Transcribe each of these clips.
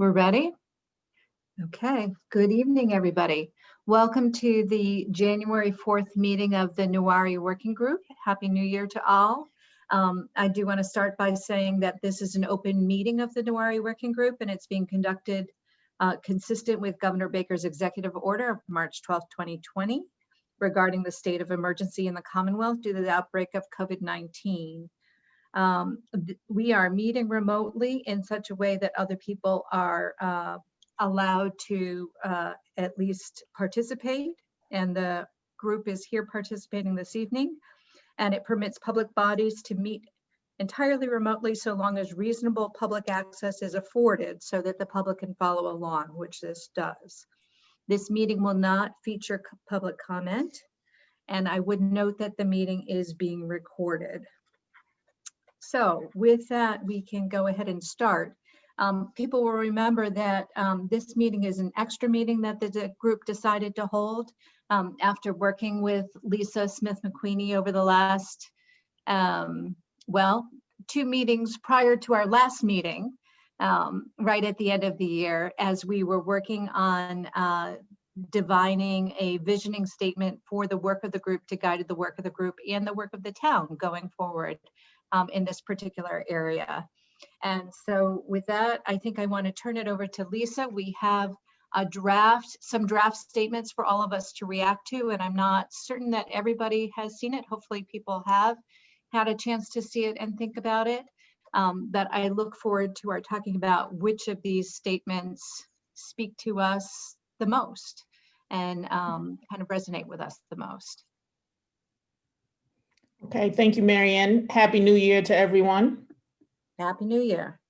We're ready? Okay, good evening, everybody. Welcome to the January 4th meeting of the Newari Working Group. Happy New Year to all. I do want to start by saying that this is an open meeting of the Newari Working Group, and it's being conducted consistent with Governor Baker's executive order of March 12, 2020, regarding the state of emergency in the Commonwealth due to the outbreak of COVID-19. We are meeting remotely in such a way that other people are allowed to at least participate, and the group is here participating this evening, and it permits public bodies to meet entirely remotely so long as reasonable public access is afforded so that the public can follow along, which this does. This meeting will not feature public comment, and I would note that the meeting is being recorded. So with that, we can go ahead and start. People will remember that this meeting is an extra meeting that the group decided to hold after working with Lisa Smith-McQueenie over the last, well, 2 meetings prior to our last meeting, right at the end of the year, as we were working on divining a visioning statement for the work of the group to guide the work of the group and the work of the town going forward in this particular area. And so with that, I think I want to turn it over to Lisa. We have some draft statements for all of us to react to, and I'm not certain that everybody has seen it. Hopefully people have had a chance to see it and think about it. But I look forward to our talking about which of these statements speak to us the most and kind of resonate with us the most. Okay, thank you, Marianne. Happy New Year to everyone. Happy New Year.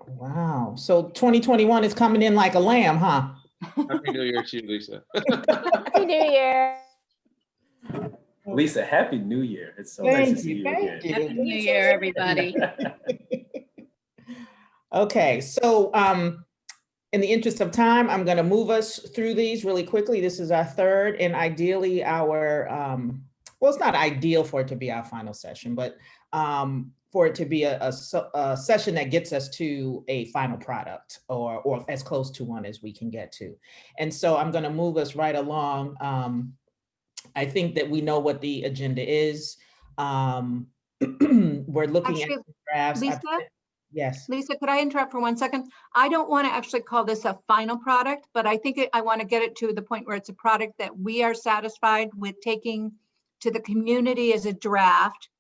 Wow, so 2021 is coming in like a lamb, huh? Happy New Year to you, Lisa. Happy New Year. Lisa, Happy New Year. It's so nice to see you again. Happy New Year, everybody. Okay, so in the interest of time, I'm going to move us through these really quickly. This is our third and ideally our, well, it's not ideal for it to be our final session, but for it to be a session that gets us to a final product or as close to one as we can get to. And so I'm going to move us right along. I think that we know what the agenda is. We're looking at drafts. Lisa? Yes. Lisa, could I interrupt for 1 second? I don't want to actually call this a final product, but I think I want to get it to the point where it's a product that we are satisfied with taking to the community as a draft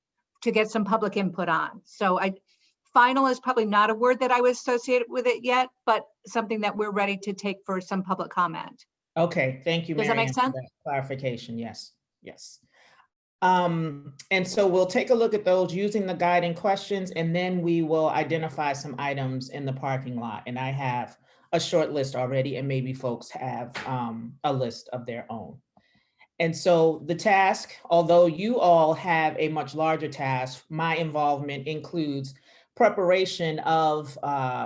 to get some public input on. So final is probably not a word that I would associate with it yet, but something that we're ready to take for some public comment. Okay, thank you, Does that make sense? For that clarification. Yes, yes. And so we'll take a look at those using the guiding questions, and then we will identify some items in the parking lot. And I have a short list already, and maybe folks have a list of their own. And so the task, although you all have a much larger task, my involvement includes preparation of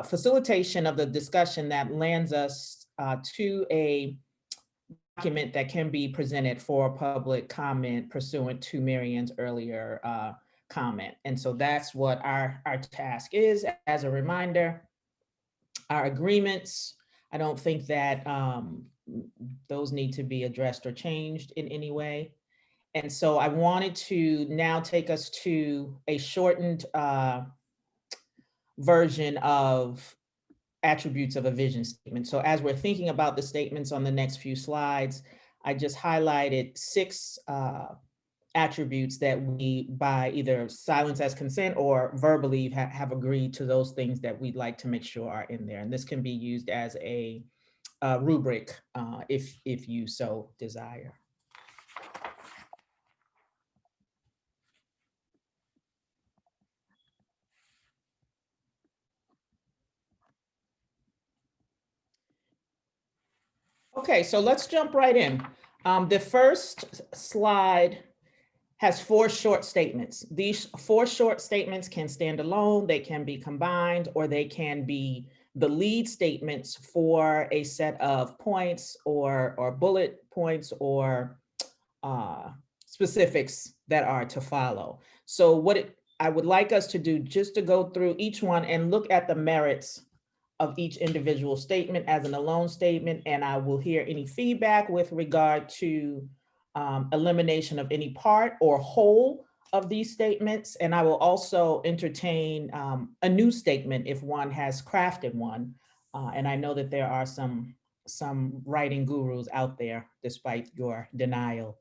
facilitation of the discussion that lands us to a document that can be presented for public comment pursuant to Marianne's earlier comment. And so that's what our task is. As a reminder, our agreements, I don't think that those need to be addressed or changed in any way. And so I wanted to now take us to a shortened version of attributes of a vision statement. So as we're thinking about the statements on the next few slides, I just highlighted 6 attributes that we, by either silence as consent or verbally have agreed to those things that we'd like to make sure are in there. And this can be used as a rubric if you so desire. Okay, so let's jump right in. The first slide has 4 short statements. These 4 short statements can stand alone, they can be combined, or they can be the lead statements for a set of points or bullet points or specifics that are to follow. So what I would like us to do just to go through each one and look at the merits of each individual statement as an alone statement, and I will hear any feedback with regard to elimination of any part or whole of these statements. And I will also entertain a new statement if one has crafted one. And I know that there are some writing gurus out there, despite your denial.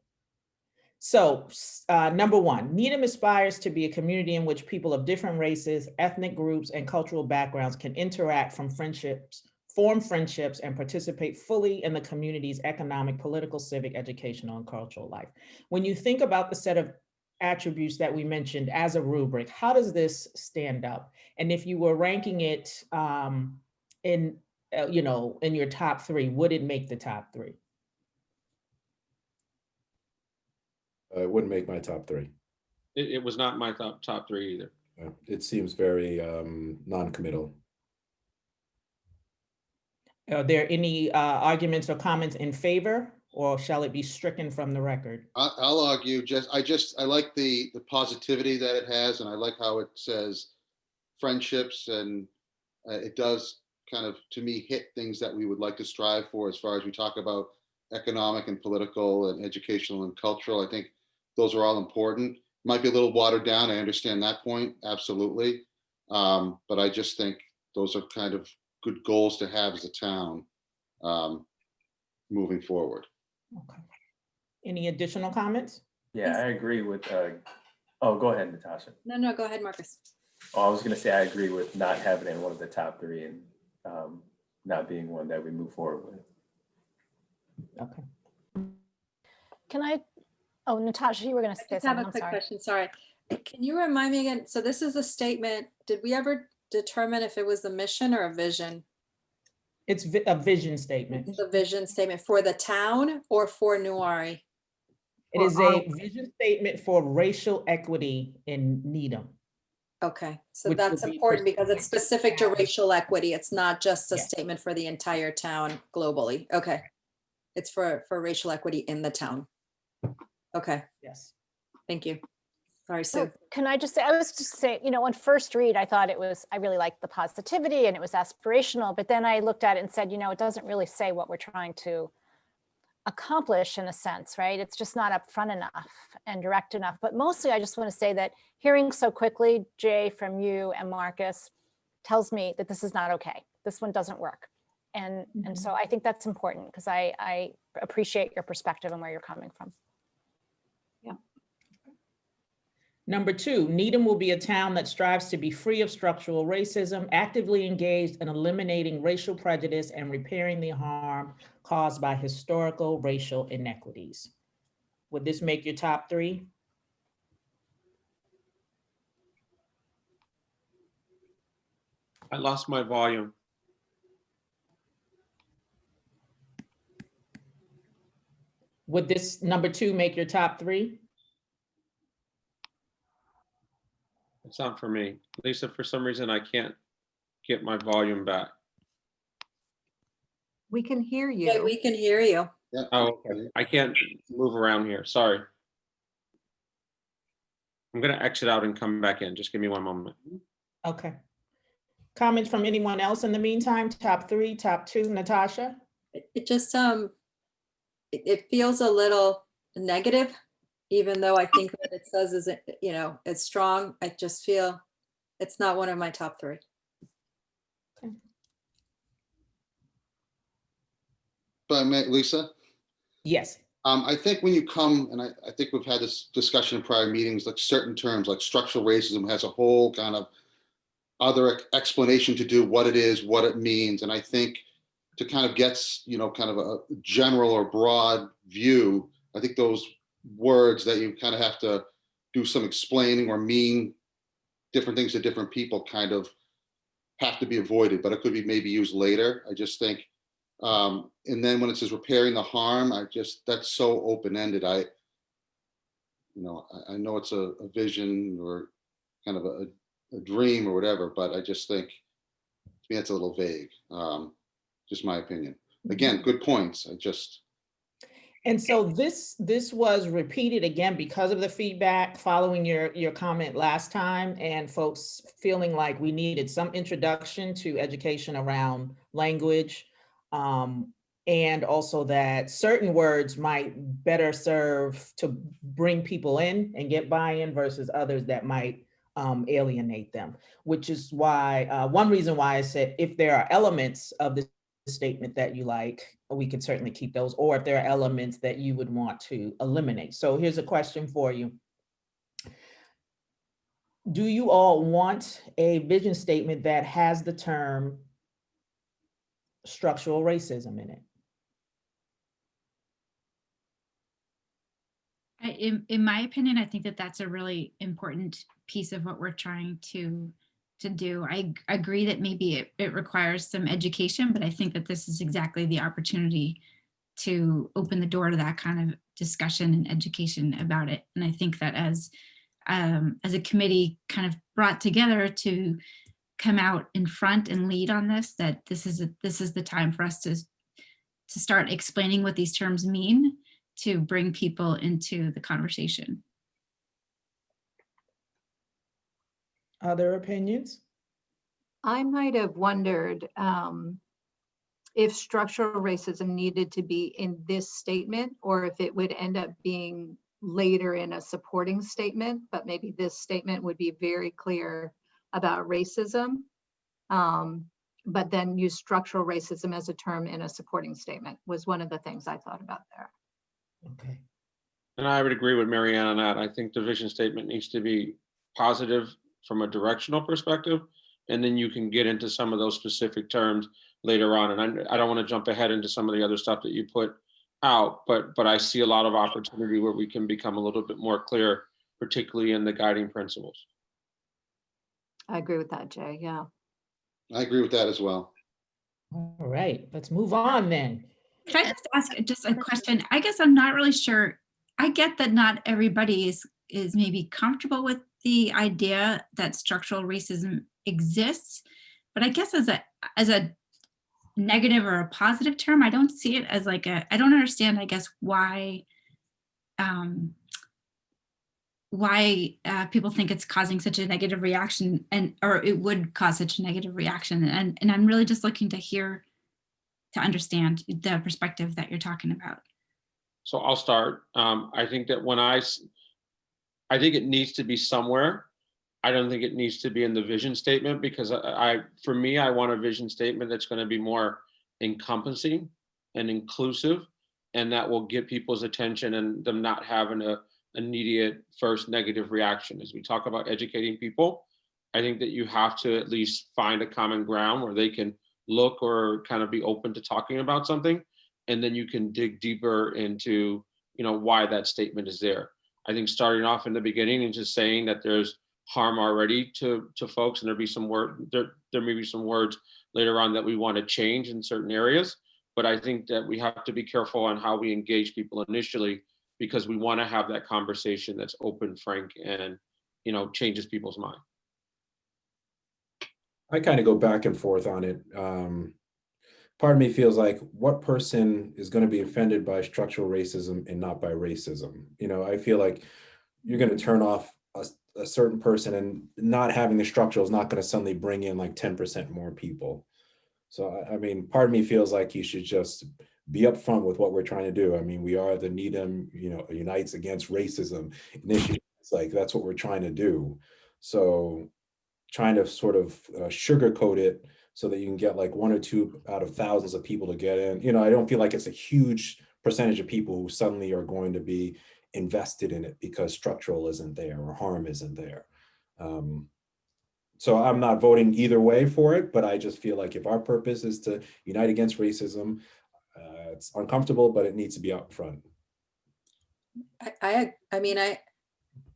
So number one, Needham aspires to be a community in which people of different races, ethnic groups, and cultural backgrounds can interact, form friendships, and participate fully in the community's economic, political, civic, educational, and cultural life. When you think about the set of attributes that we mentioned as a rubric, how does this stand up? And if you were ranking it in your top three, would it make the top three? It wouldn't make my top three. It was not my top three either. It seems very non-committal. Are there any arguments or comments in favor, or shall it be stricken from the record? I'll argue. I like the positivity that it has, and I like how it says friendships, and it does kind of, to me, hit things that we would like to strive for as far as we talk about economic and political and educational and cultural. I think those are all important. Might be a little watered down. I understand that point, absolutely. But I just think those are kind of good goals to have as a town moving forward. Okay. Any additional comments? Yeah, I agree with, oh, go ahead, Natasha. No, go ahead, Marcus. Oh, I was gonna say, I agree with not having it in one of the top three and not being one that we move forward with. Okay. Can I, oh, Natasha, you were going to say I just have something. a I'm quick sorry. question, sorry. Can you remind me again, so this is a statement, did we ever determine if it was a mission or a vision? It's a vision statement. The vision statement for the town or for Newari? It is a vision statement for racial equity in Needham. Okay, so Which that's would be important because it's specific to Yes. racial equity. It's not just a Yes. statement for the entire town globally. Okay. It's for racial equity in the town. Okay, Yes. thank you. Sorry, So Sue. can I just say, I was just saying, on first read, I thought I really liked the positivity and it was aspirational, but then I looked at it and said, it doesn't really say what we're trying to accomplish in a sense, right? It's just not upfront enough and direct enough. But mostly I just want to say that hearing so quickly, Jay, from you and Marcus, tells me that this is not okay. This one doesn't work. And so I think that's important because I appreciate your perspective and where you're coming from. Number two, Needham will be a town that strives to be free of structural racism, actively engaged in eliminating racial prejudice and repairing the harm caused by historical racial inequities. Would this make your top three? I lost my volume. Would this number two make your top three? It's not for me. Lisa, for some reason, I can't get my volume back. We can hear Yeah, you. we can hear you. Yeah. Oh, okay. I can't move around here. Sorry. I'm going to exit out and come back in. Just give me one moment. Okay. Comments from anyone else in the meantime? Top three, top two, Natasha? It just, it feels a little negative, even though I think that it says is, it's strong. I just feel it's not one of my top three. But Lisa, Yes. I think when you come, and I think we've had this discussion in prior meetings, like certain terms like structural racism has a whole kind of other explanation to do what it is, what it means. And I think to kind of get, kind of a general or broad view, I think those words that you kind of have to do some explaining or mean different things to different people kind of have to be avoided, but it could be maybe used later. I just think, and then when it says repairing the harm, that's so open-ended. I know it's a vision or kind of a dream or whatever, but I just think, to me, it's a little vague. Just my opinion. Again, good points. And so this was repeated again because of the feedback following your comment last time, and folks feeling like we needed some introduction to education around language, and also that certain words might better serve to bring people in and get buy-in versus others that might alienate them, which is why one reason why I said if there are elements of this statement that you like, we can certainly keep those, or if there are elements that you would want to eliminate. So here's a question for you. Do you all want a vision statement that has the term structural racism in it? In my opinion, I think that that's a really important piece of what we're trying to do. I agree that maybe it requires some education, but I think that this is exactly the opportunity to open the door to that kind of discussion and education about it. And I think that as a committee kind of brought together to come out in front and lead on this, that this is the time for us to start explaining what these terms mean, to bring people into the conversation. Other opinions? I might have wondered if structural racism needed to be in this statement, or if it would end up being later in a supporting statement, but maybe this statement would be very clear about racism, but then use structural racism as a term in a supporting statement was one of the things I thought about there. Okay. And I would agree with Marianne on that. I think the vision statement needs to be positive from a directional perspective, and then you can get into some of those specific terms later on. And I don't want to jump ahead into some of the other stuff that you put out, but I see a lot of opportunity where we can become a little bit more clear, particularly in the guiding principles. I agree with that, Jay. Yeah. I agree with that as well. All right, let's move on then. Can I just ask just a question? I guess I'm not really sure. I get that not everybody is maybe comfortable with the idea that structural racism exists, but I guess as a negative or a positive term, I don't see it as like I don't understand, I guess, why people think it's causing such a negative reaction, or it would cause such a negative reaction. And I'm really just looking to understand the perspective that you're talking about. So I'll start. I think that I think it needs to be somewhere. I don't think it needs to be in the vision statement, because for me, I want a vision statement that's going to be more encompassing and inclusive, and that will get people's attention and them not having an immediate first negative reaction. As we talk about educating people, I think that you have to at least find a common ground where they can look or kind of be open to talking about something, and then you can dig deeper into why that statement is there. I think starting off in the beginning and just saying that there's harm already to folks, and there may be some words later on that we want to change in certain areas, but I think that we have to be careful on how we engage people initially, because we want to have that conversation that's open, frank, and changes people's mind. I kind of go back and forth on it. Part of me feels like, what person is going to be offended by structural racism and not by racism? I feel like you're going to turn off a certain person, and not having the structural is not going to suddenly bring in like 10% more people. So, I mean, part of me feels like you should just be upfront with what we're trying to do. I mean, we are the Needham, Unites Against Racism initiative. It's like, that's what we're trying to do. So trying to sort of sugarcoat it so that you can get like 1 or 2 out of thousands of people to get in. I don't feel like it's a huge percentage of people who suddenly are going to be invested in it because structural isn't there or harm isn't there. So I'm not voting either way for it, but I just feel like if our purpose is to unite against racism, it's uncomfortable, but it needs to be out front. I mean, I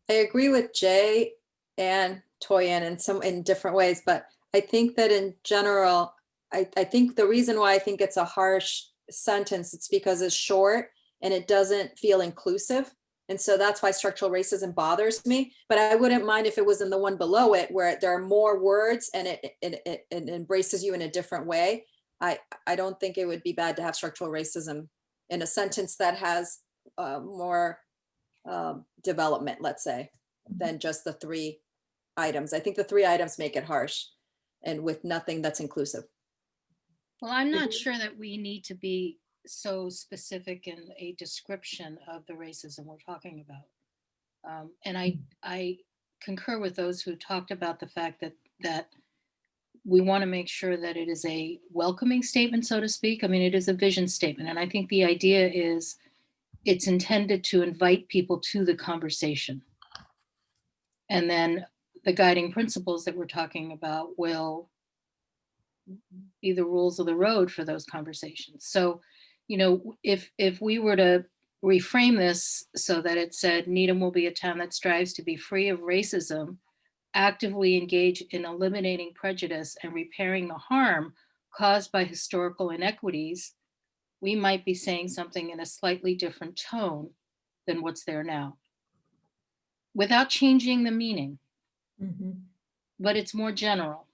agree with Jay and Toyin in different ways, but I think that in general, I think the reason why I think it's a harsh sentence, it's because it's short and it doesn't feel inclusive. And so that's why structural racism bothers me. But I wouldn't mind if it was in the one below it, where there are more words and it embraces you in a different way. I don't think it would be bad to have structural racism in a sentence that has more development, let's say, than just the 3 items. I think the 3 items make it harsh and with nothing that's inclusive. Well, I'm not sure that we need to be so specific in a description of the racism we're talking about. And I concur with those who talked about the fact that we want to make sure that it is a welcoming statement, so to speak. I mean, it is a vision statement. And I think the idea is it's intended to invite people to the conversation. And then the guiding principles that we're talking about will be the rules of the road for those conversations. So, you know, if we were to reframe this so that it said Needham will be a town that strives to be free of racism, actively engage in eliminating prejudice and repairing the harm caused by historical inequities, we might be saying something in a slightly different tone than what's there now, without changing the meaning, but it's more general.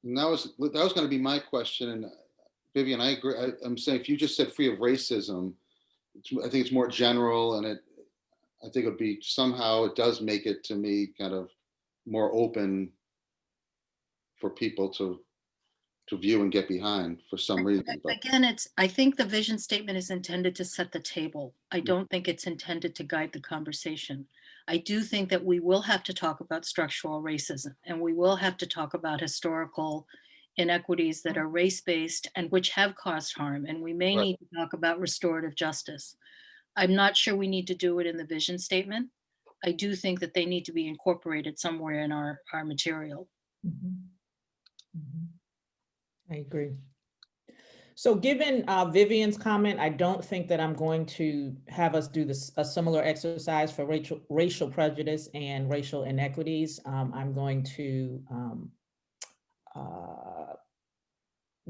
And that was going to be my question. And Vivian, I agree. I'm saying if you just said free of racism, I think it's more general, and I think it would be somehow it does make it to me kind of more open for people to view and get behind for some reason. But Again, I think the vision statement is intended to set the table. I don't think it's intended to guide the conversation. I do think that we will have to talk about structural racism, and we will have to talk about historical inequities that are race-based and which have caused harm. And we may need to talk about restorative justice. I'm not sure we need to do it in the vision statement. I do think that they need to be incorporated somewhere in our material. I agree. So given Vivian's comment, I don't think that I'm going to have us do a similar exercise for racial prejudice and racial inequities. I'm going to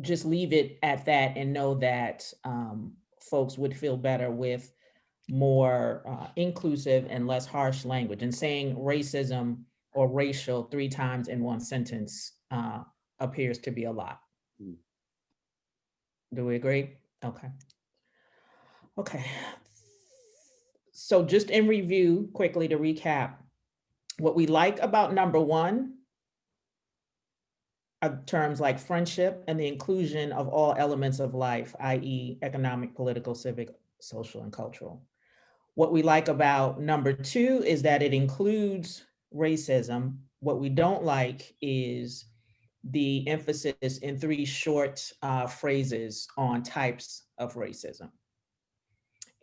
just leave it at that and know that folks would feel better with more inclusive and less harsh language. And saying racism or racial 3 times in one sentence appears to be a lot. Do we agree? Okay. Okay. So just in review, quickly to recap, what we like about number 1 are terms like friendship and the inclusion of all elements of life, i.e. economic, political, civic, social, and cultural. What we like about number 2 is that it includes racism. What we don't like is the emphasis in 3 short phrases on types of racism.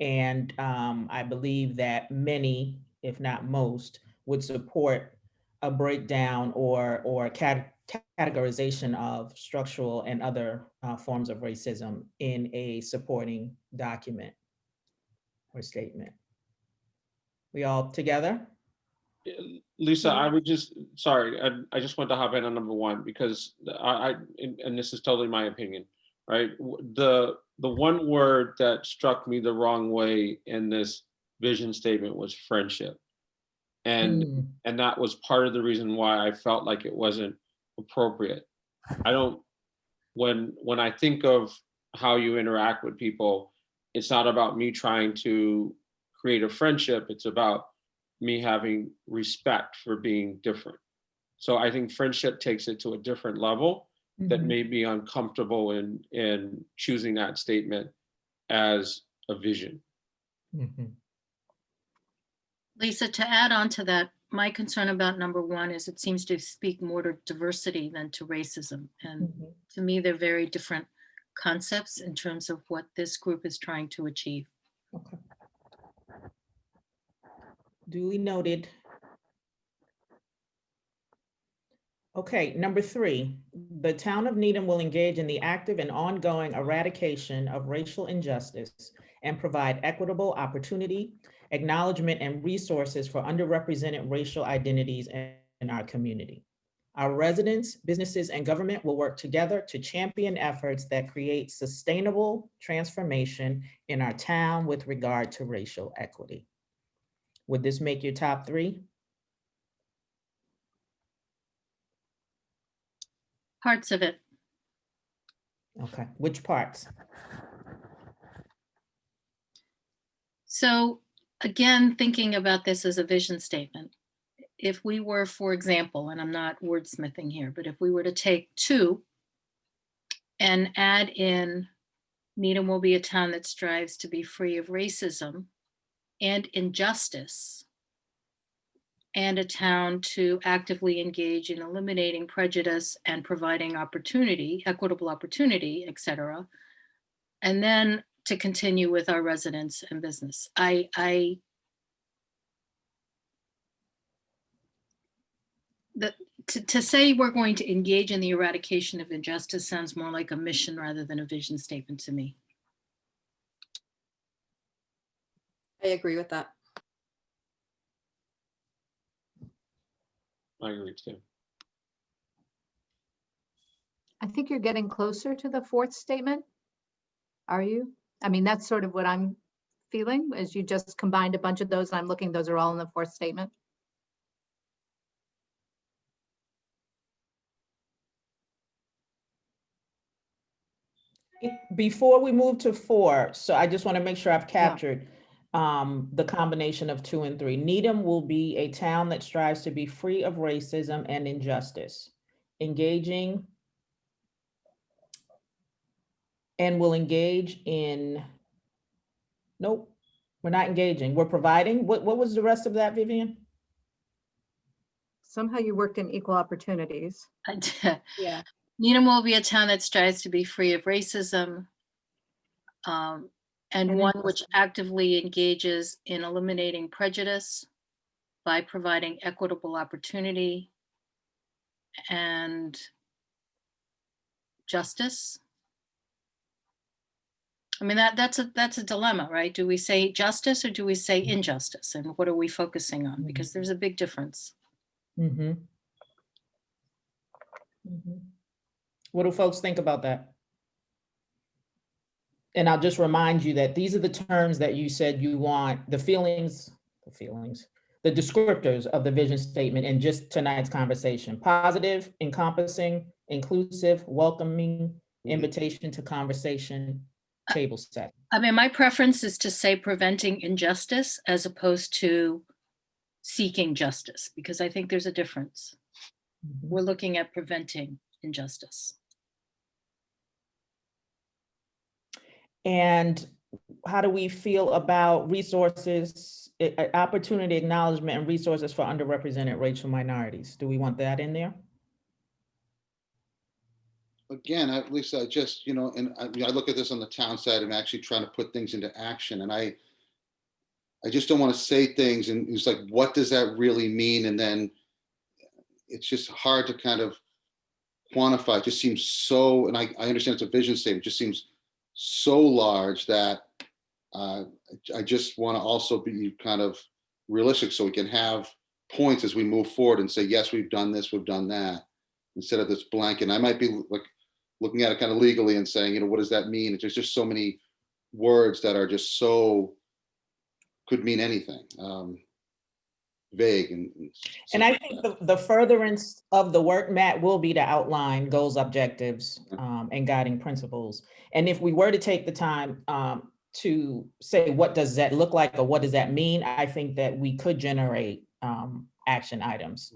And I believe that many, if not most, would support a breakdown or categorization of structural and other forms of racism in a supporting document or statement. We all together? Lisa, I would just, sorry, I just want to hop in on number 1 because and this is totally my opinion, right? The one word that struck me the wrong way in this vision statement was friendship. And that was part of the reason why I felt like it wasn't appropriate. When I think of how you interact with people, it's not about me trying to create a friendship, it's about me having respect for being different. So I think friendship takes it to a different level that may be uncomfortable in choosing that statement as a vision. Lisa, to add on to that, my concern about number 1 is it seems to speak more to diversity than to racism. And to me, they're very different concepts in terms of what this group is trying to achieve. Okay. Duly noted. Okay, number 3, the town of Needham will engage in the active and ongoing eradication of racial injustice and provide equitable opportunity, acknowledgement, and resources for underrepresented racial identities in our community. Our residents, businesses, and government will work together to champion efforts that create sustainable transformation in our town with regard to racial equity. Would this make your top 3? Parts of it. Okay, which parts? So again, thinking about this as a vision statement, if we were, for example, and I'm not wordsmithing here, but if we were to take 2 and add in Needham will be a town that strives to be free of racism and injustice, and a town to actively engage in eliminating prejudice and providing opportunity, equitable opportunity, et cetera. And then to continue with our residents and business. To say we're going to engage in the eradication of injustice sounds more like a mission rather than a vision statement to me. I agree with that. I agree too. I think you're getting closer to the fourth statement. Are you? I mean, that's sort of what I'm feeling, as you just combined a bunch of those. And I'm looking, those are all in the fourth statement. Before we move to 4, so I just want to make sure I've captured the combination of 2 and 3. Needham will be a town that strives to be free of racism and injustice, engaging and will engage in, nope, we're not engaging, we're providing. What was the rest of that, Vivian? Somehow you worked in equal opportunities. Yeah. Needham will be a town that strives to be free of racism, and one which injustice. actively engages in eliminating prejudice by providing equitable opportunity and justice. I mean, that's a dilemma, right? Do we say justice or do we say injustice? And what are we focusing on? Because there's a big difference. Mm-hmm. Mm-hmm. What do folks think about that? And I'll just remind you that these are the terms that you said you want, the descriptors of the vision statement in just tonight's conversation: positive, encompassing, inclusive, welcoming, invitation to conversation, table set. I mean, my preference is to say preventing injustice as opposed to seeking justice, because I think there's a difference. We're looking at preventing injustice. And how do we feel about resources, opportunity, acknowledgement, and resources for underrepresented racial minorities? Do we want that in there? Again, at least I just, and I look at this on the town side and actually trying to put things into action. And I just don't want to say things and it's like, what does that really mean? And then it's just hard to kind of quantify. It just seems so, and I understand it's a vision statement, it just seems so large that I just want to also be kind of realistic so we can have points as we move forward and say, yes, we've done this, we've done that, instead of this blanket. And I might be like looking at it kind of legally and saying, what does that mean? There's just so many words that are just so, could mean anything, vague. And I think the furtherance of the work, Matt, will be to outline goals, objectives, and guiding principles. And if we were to take the time to say, what does that look like, or what does that mean? I think that we could generate action items.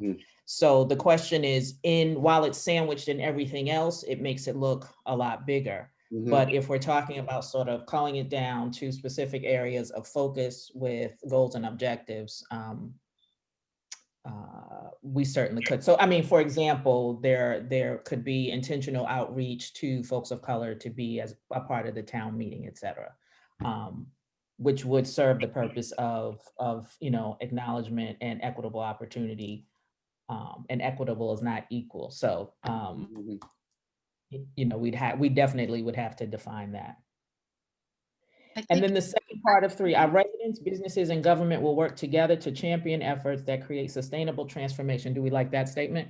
So the question is, while it's sandwiched in everything else, it makes it look a lot bigger. But if we're talking about sort of calling it down to specific areas of focus with goals and objectives, we certainly could. So, I mean, for example, there could be intentional outreach to folks of color to be as a part of the town meeting, et cetera, which would serve the purpose of acknowledgement and equitable opportunity. And equitable is not equal. So, we definitely would have to define that. And then the second part of 3, our residents, businesses, and government will work together to champion efforts that create sustainable transformation. Do we like that statement?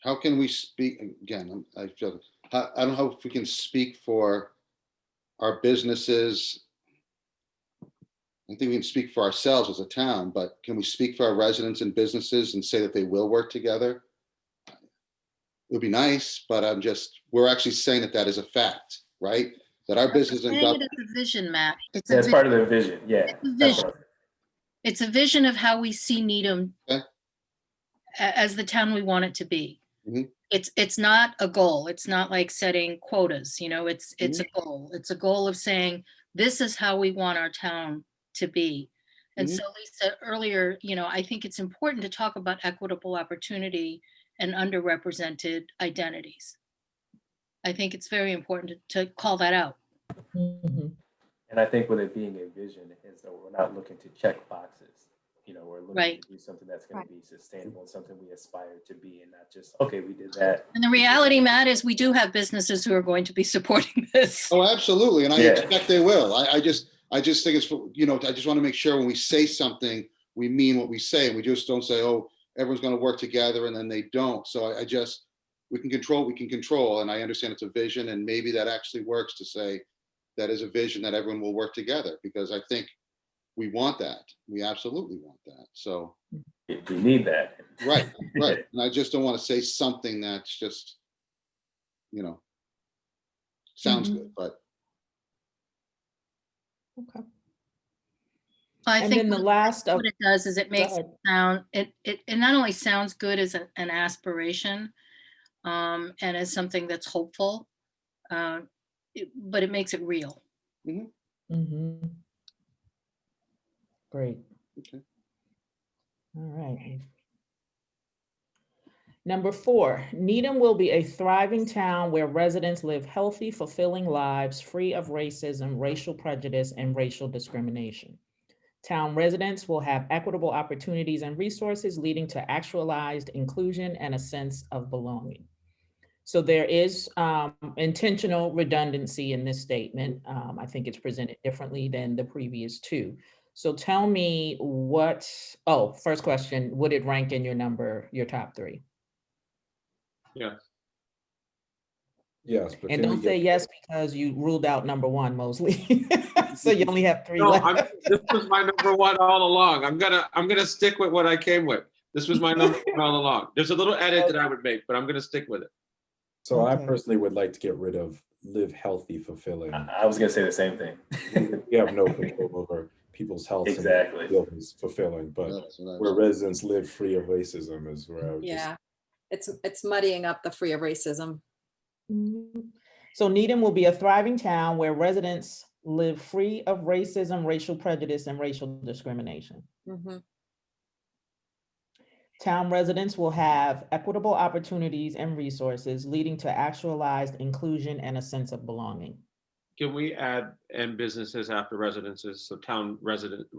How can we speak, again, I don't know if we can speak for our businesses I think we can speak for ourselves as a town, but can we speak for our residents and businesses and say that they will work together? It would be nice, but we're actually saying that that is a fact, right? That our business and Saying it government. as a vision, Matt. It's Yeah, a it's part of their vision. Yeah. It's a that's vision. what I- It's a vision of how we see Needham Okay. as the town we want it to be. Mhm. It's not a goal. It's not like setting quotas, it's a goal. It's a goal of saying, this is how we want our town to be. And so Lisa, earlier, I think it's important to talk about equitable opportunity and underrepresented identities. I think it's very important to call that out. Mhm. And I think with it being a vision is that we're not looking to check boxes. We're looking Right. to do something that's going to be sustainable and something we aspire to be, and not just, okay, we did that. And the reality, Matt, is we do have businesses who are going to be supporting this. Oh, absolutely. And I Yeah. expect they will. I just think it's, I just want to make sure when we say something, we mean what we say. And we just don't say, oh, everyone's going to work together and then they don't. So we can control. And I understand it's a vision, and maybe that actually works to say that is a vision that everyone will work together, because I think we want that. We absolutely want that. So. We need that. Right. And I just don't want to say something that's just, sounds good, but. Okay. I And think then the last of, what it does is it makes it ahead. sound, it not only sounds good as an aspiration, and as something that's hopeful, but it makes it real. Mhm. Great. Okay. All right. Number 4, Needham will be a thriving town where residents live healthy, fulfilling lives free of racism, racial prejudice, and racial discrimination. Town residents will have equitable opportunities and resources, leading to actualized inclusion and a sense of belonging. So there is intentional redundancy in this statement. I think it's presented differently than the previous 2. So tell me first question, would it rank in your top 3? Yeah. Yes, but And can we don't say get, yes because you ruled out number 1, Mosley. So you only have 3 No, left. this was my number 1 all along. I'm gonna stick with what I came with. This was my number 1 all along. There's a little edit that I would make, but I'm gonna stick with it. so I Okay. personally would like to get rid of live healthy, fulfilling. I was going to say the same thing. We have no control over people's health. Exactly. And feelings fulfilling, but That's what I where was- residents live free of racism is where I would just. Yeah, it's muddying up the free of racism. Mhm. So Needham will be a thriving town where residents live free of racism, racial prejudice, and racial discrimination. Mhm. Town residents will have equitable opportunities and resources, leading to actualized inclusion and a sense of belonging. Can we add "and businesses" after residences? So town residents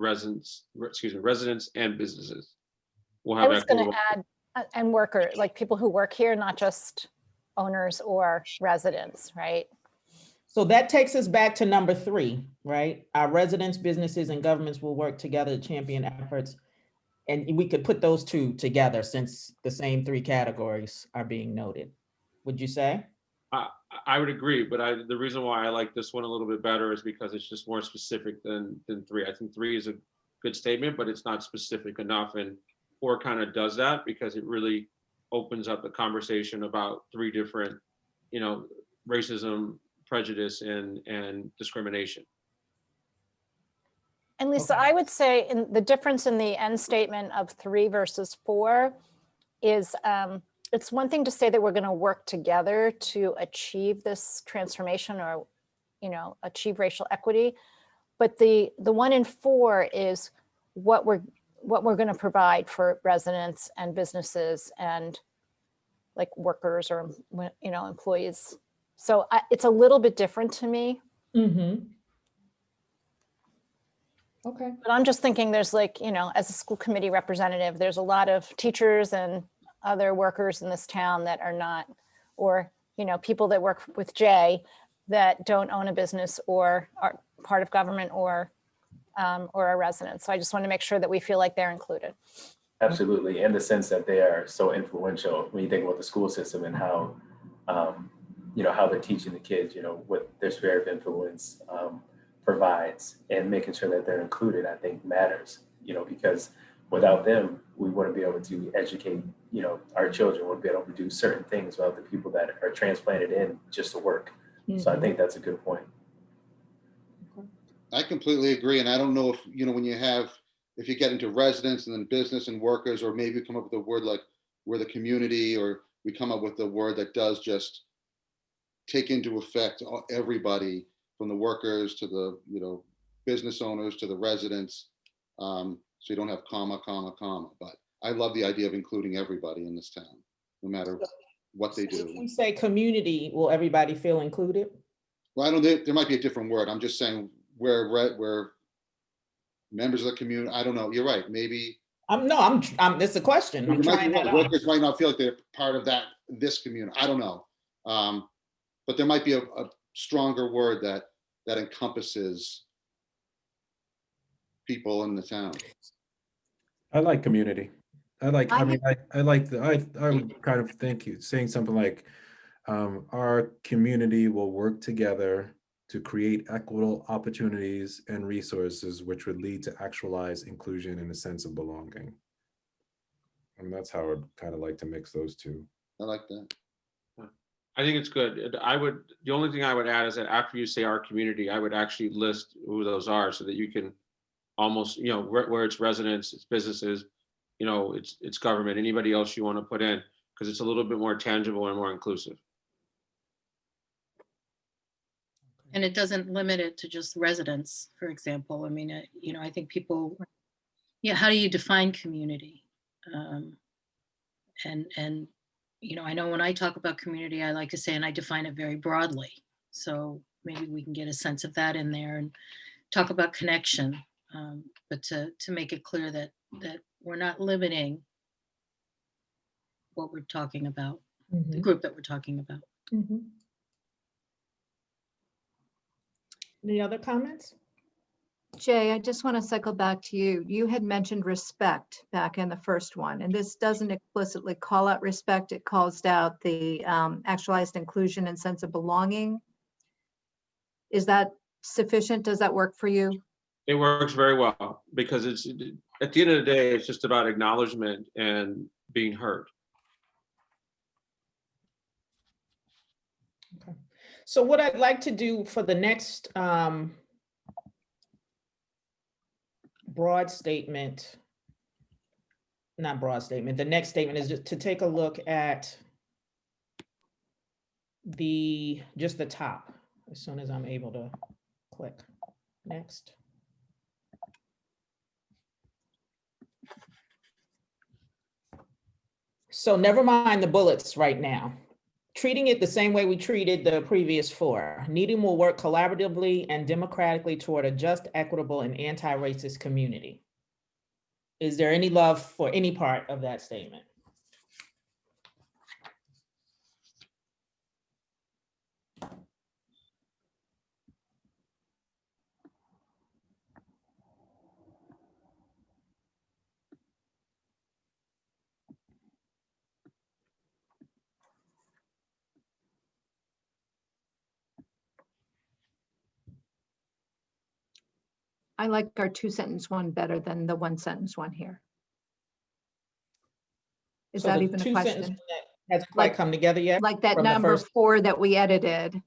and businesses will I have was going to equitable. add, and worker, like people who work here, not just owners or residents, right? So that takes us back to number 3, right? Our residents, businesses, and governments will work together to champion efforts. And we could put those 2 together since the same 3 categories are being noted. Would you say? I would agree, but the reason why I like this one a little bit better is because it's just more specific than 3. I think 3 is a good statement, but it's not specific enough. And 4 kind of does that because it really opens up the conversation about 3 different, racism, prejudice, and discrimination. And Lisa, Okay. I would say the difference in the end statement of 3 versus 4 is it's one thing to say that we're going to work together to achieve this transformation or, achieve racial equity. But the 1 in 4 is what we're going to provide for residents and businesses and like workers or, employees. So it's a little bit different to me. Mm-hmm. Okay. But I'm just thinking there's as a school committee representative, there's a lot of teachers and other workers in this town that are not, or, people that work with Jay that don't own a business or are part of government or a resident. So I just want to make sure that we feel like they're included. Absolutely. And the sense that they are so influential when you think about the school system and how, how they're teaching the kids, what their sphere of influence, provides and making sure that they're included, I think matters, because without them, we wouldn't be able to educate, our children wouldn't be able to do certain things without the people that are transplanted in just to work. So I think that's a good point. I completely agree. And I don't know if, when if you get into residents and then business and workers, or maybe come up with a word like we're the community, or we come up with a word that does just take into effect everybody from the workers to the, business owners to the residents. So you don't have comma, comma, comma. But I love the idea of including everybody in this town, no matter what they do. If we say community, will everybody feel included? Well, I don't think there might be a different word. I'm just saying we're members of the community. I don't know. You're right. Maybe. It's a question. I'm trying that on. Workers might not feel like they're part of this community. I don't know. But there might be a stronger word that encompasses people in the town. I like community. I would kind of think saying something like, our community will work together to create equitable opportunities and resources which would lead to actualize inclusion and a sense of belonging. And that's how I'd kind of like to mix those two. I like that. I think it's good. The only thing I would add is that after you say our community, I would actually list who those are so that you can almost, where it's residents, it's businesses, it's government, anybody else you want to put in, because it's a little bit more tangible and more inclusive. And it doesn't limit it to just residents, for example. I mean, I think people, how do you define community? And I know when I talk about community, I like to say, and I define it very broadly. So maybe we can get a sense of that in there and talk about connection, but to make it clear that we're not limiting what we're talking about, the group that we're talking about. Any other comments? Jay, I just want to cycle back to you. You had mentioned respect back in the first one, and this doesn't explicitly call out respect. It calls out the actualized inclusion and sense of belonging. Is that sufficient? Does that work for you? It works very well, because it's, at the end of the day, it's just about acknowledgement and being heard. Okay. So what I'd like to do for the next the next statement is just to take a look at just the top, as soon as I'm able to click next. So never mind the bullets right now. Treating it the same way we treated the previous four. Needham will work collaboratively and democratically toward a just, equitable, and anti-racist community. Is there any love for any part of that statement? I like our 2-sentence one better than the 1-sentence one here. Is So that the even a 2-sentence question? one that hasn't quite come together yet? Like that from the number first- 4 that we edited,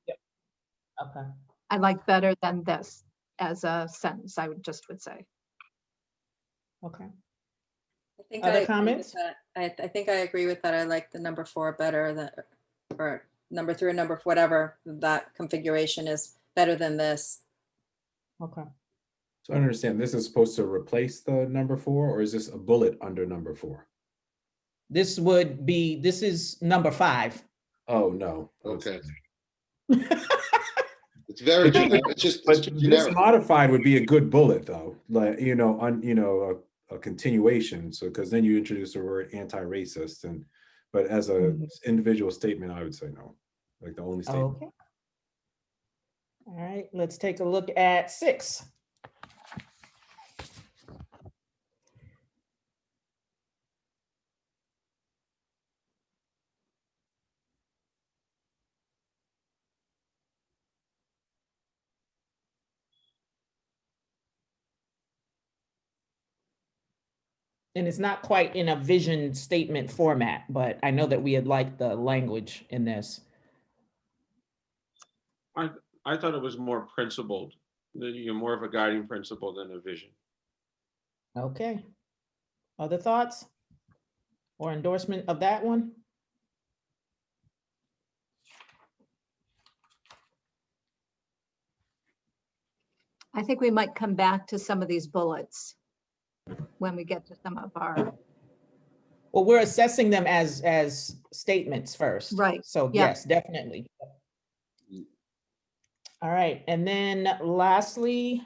Okay. I like better than this as a sentence, I would say. Okay. I think Other I agree with comments? that. I think I agree with that. I like the number 4 better than, or number 3 or number whatever that configuration is better than this. Okay. So I don't understand, this is supposed to replace the number 4, or is this a bullet under number 4? This is number 5. Oh, no. Okay. It's very generic. It's just But generic. this modified would be a good bullet, though, like, a continuation. So, because then you introduce the word anti-racist, but as a individual statement, I would say no, like the only statement. Okay. All right, let's take a look at 6. And it's not quite in a vision statement format, but I know that we had liked the language in this. I thought it was more principled, more of a guiding principle than a vision. Okay. Other thoughts or endorsement of that one? I think we might come back to some of these bullets when we get to some of our, Well, we're assessing them as statements first. Right, So yeah. yes, definitely. All right, and then lastly,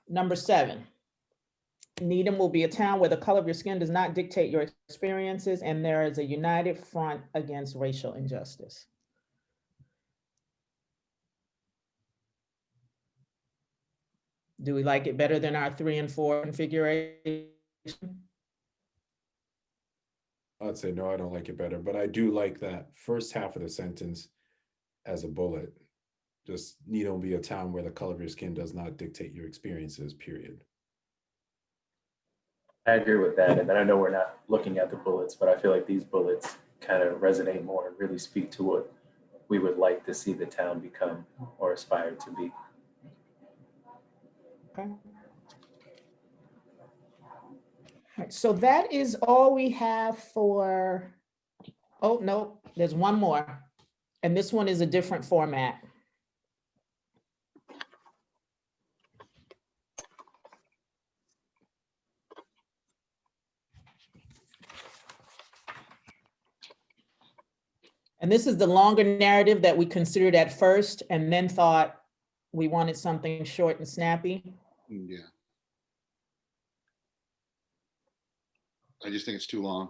number 7. Needham will be a town where the color of your skin does not dictate your experiences, and there is a united front against racial injustice. Do we like it better than our 3 and 4 configuration? I'd say no, I don't like it better, but I do like that first half of the sentence as a bullet. Just Needham will be a town where the color of your skin does not dictate your experiences, period. I agree with that. And then I know we're not looking at the bullets, but I feel like these bullets kind of resonate more and really speak to what we would like to see the town become or aspire to be. Okay. All right, so that is all we have for, oh, no, there's one more. And this one is a different format. And this is the longer narrative that we considered at first and then thought we wanted something short and snappy. Yeah. I just think it's too long.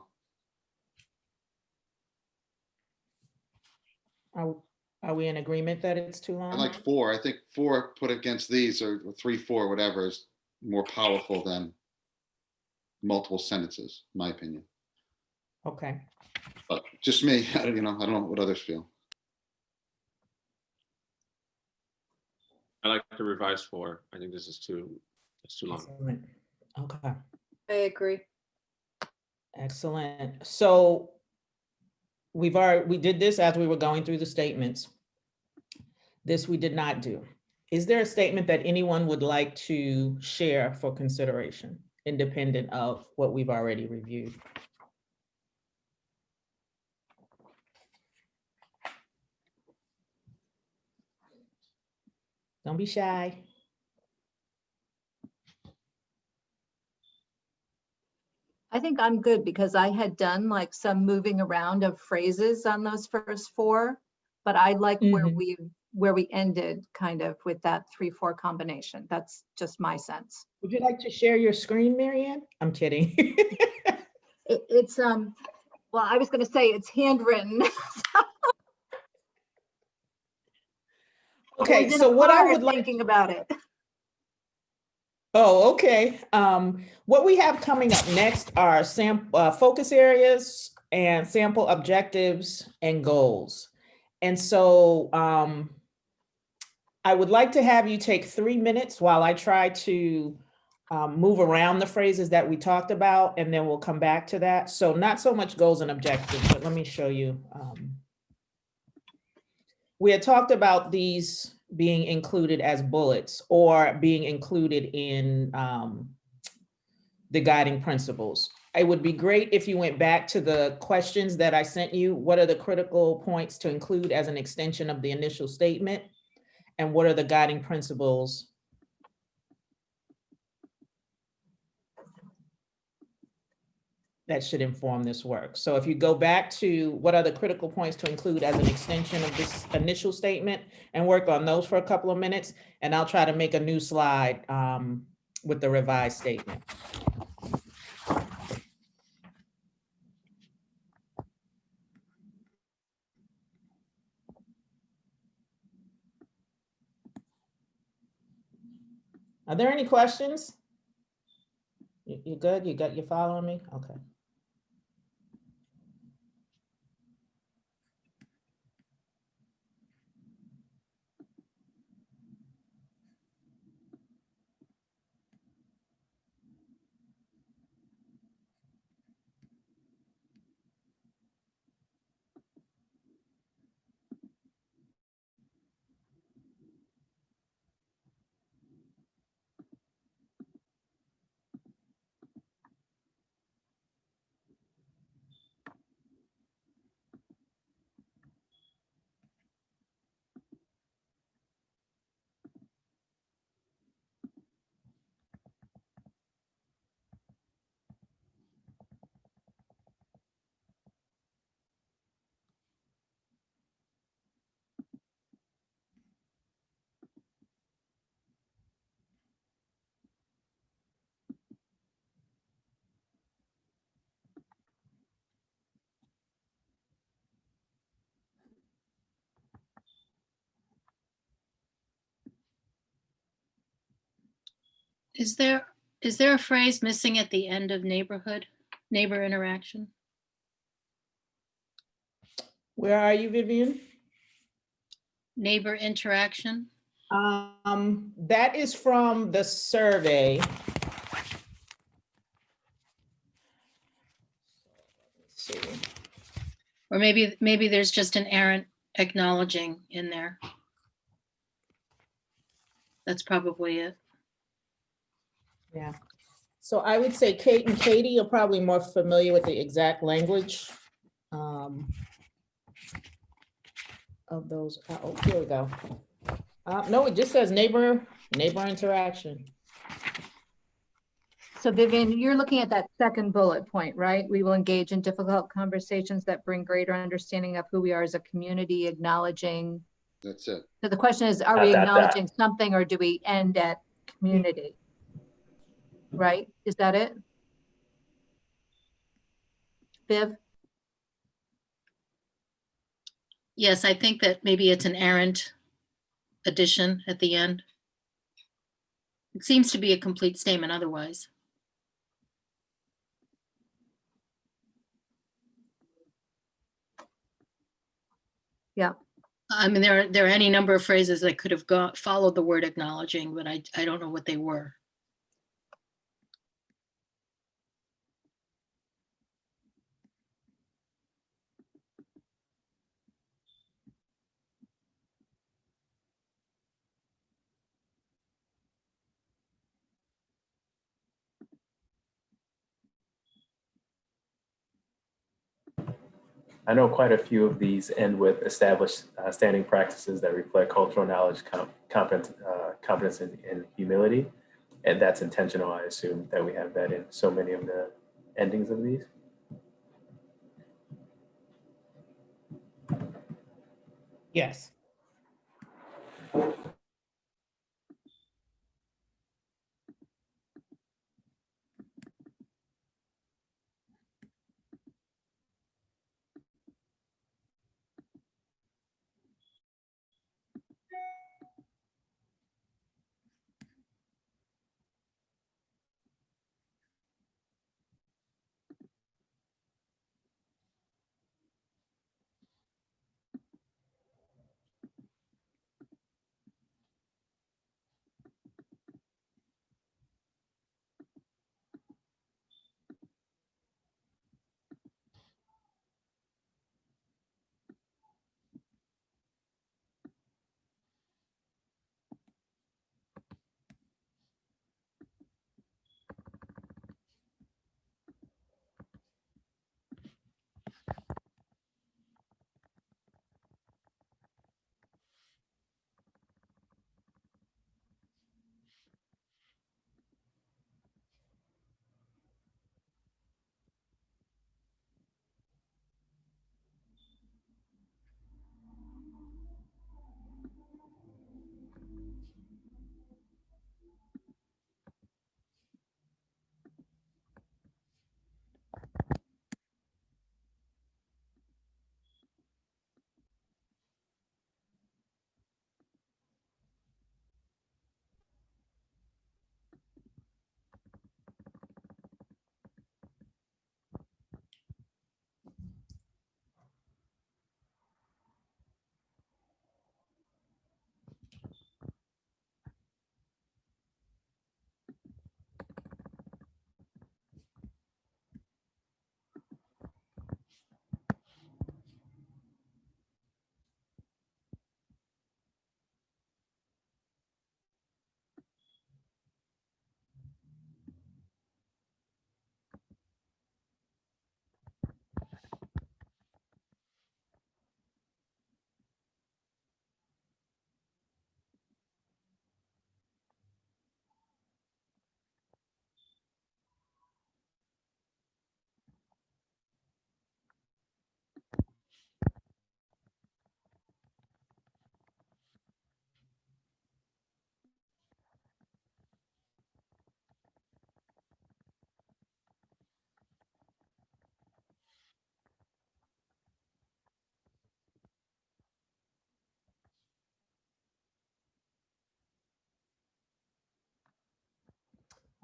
Are we in agreement that it's too long? I like 4. I think 4 put against these, or 3, 4, whatever, is more powerful than multiple sentences, in my opinion. Okay. But just me, I don't know what others feel. I like the revised 4. I think this is it's too long. Excellent. Okay. I agree. Excellent. So we did this as we were going through the statements. This we did not do. Is there a statement that anyone would like to share for consideration, independent of what we've already reviewed? Don't be shy. I think I'm good because I had done like some moving around of phrases on those first 4, but I like where we ended kind of with that 3-4 combination. That's just my sense. Would you like to share your screen, Marianne? I'm kidding. It's well, I was going to say it's handwritten. Okay, I was in so a what I car would like, thinking about it. oh, okay. What we have coming up next are focus areas and sample objectives and goals. And so I would like to have you take 3 minutes while I try to move around the phrases that we talked about, and then we'll come back to that. So not so much goals and objectives, but let me show you. We had talked about these being included as bullets or being included in the guiding principles. It would be great if you went back to the questions that I sent you. What are the critical points to include as an extension of the initial statement? And what are the guiding principles that should inform this work? So if you go back to what are the critical points to include as an extension of this initial statement and work on those for a couple of minutes, and I'll try to make a new slide with the revised statement. Are there any questions? You good? You following me? Okay. Is there a phrase missing at the end of neighbor interaction? Where are you, Vivian? Neighbor interaction? That is from the survey. Let's see. Or maybe there's just an errant acknowledging in there. That's probably it. Yeah. So I would say Kate and Katie are probably more familiar with the exact language of those. Oh, here we go. No, it just says neighbor interaction. So Vivian, you're looking at that second bullet point, right? We will engage in difficult conversations that bring greater understanding of who we are as a community, acknowledging. That's it. So the question is, are Dot, we dot, dot. acknowledging something or do we end at community? Right? Is that it? Viv? Yes, I think that maybe it's an errant addition at the end. It seems to be a complete statement otherwise. Yeah. I mean, there are any number of phrases that could have followed the word acknowledging, but I don't know what they were. I know quite a few of these end with established standing practices that reflect cultural knowledge, competence, and humility. And that's intentional, I assume, that we have that in so many of the endings of these. Yes.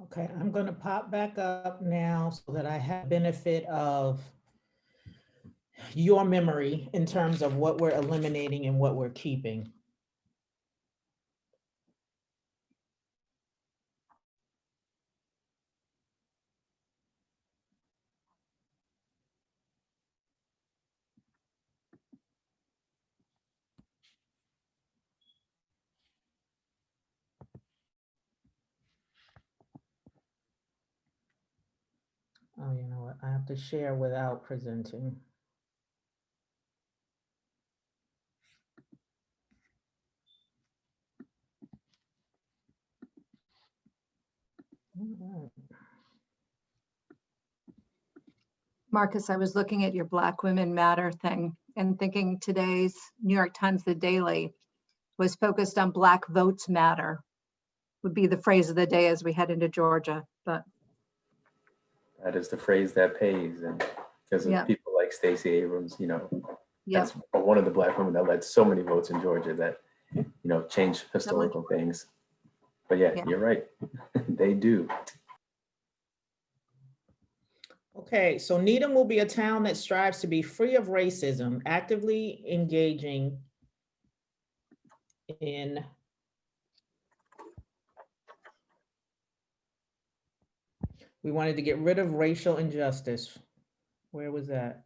Okay, I'm going to pop back up now so that I have benefit of your memory in terms of what we're eliminating and what we're keeping. Oh, you know what? I have to share without presenting. All right. Marcus, I was looking at your Black Women Matter thing and thinking today's New York Times, The Daily, was focused on Black Votes Matter, would be the phrase of the day as we head into Georgia. But That is the phrase that pays, and because of Yeah. people like Stacey Abrams, you know, yeah, that's one of the Black women that led so many votes in Georgia that, you know, changed historical things. But yeah, Yeah. you're right. They do. Okay, so Needham will be a town that strives to be free of racism, actively engaging in we wanted to get rid of racial injustice. Where was that?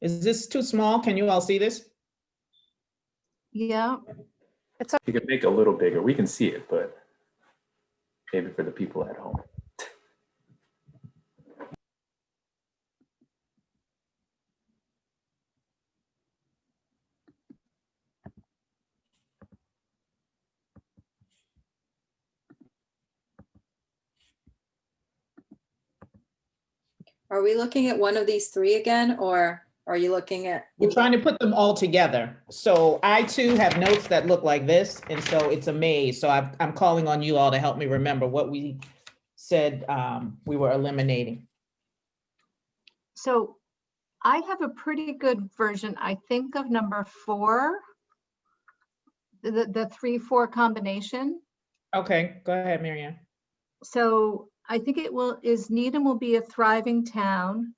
Is this too small? Can you all see this? yeah. You could make it a little bigger. We can see it, but maybe for the people at home. Are we looking at one of these three again, or are you looking at? We're trying to put them all together. So I too have notes that look like this, and so it's a maze. So I'm calling on you all to help me remember what we said we were eliminating. So I have a pretty good version, I think, of number 4, the 3-4 combination. Okay, go ahead, Marianne. So I think Needham will be a thriving town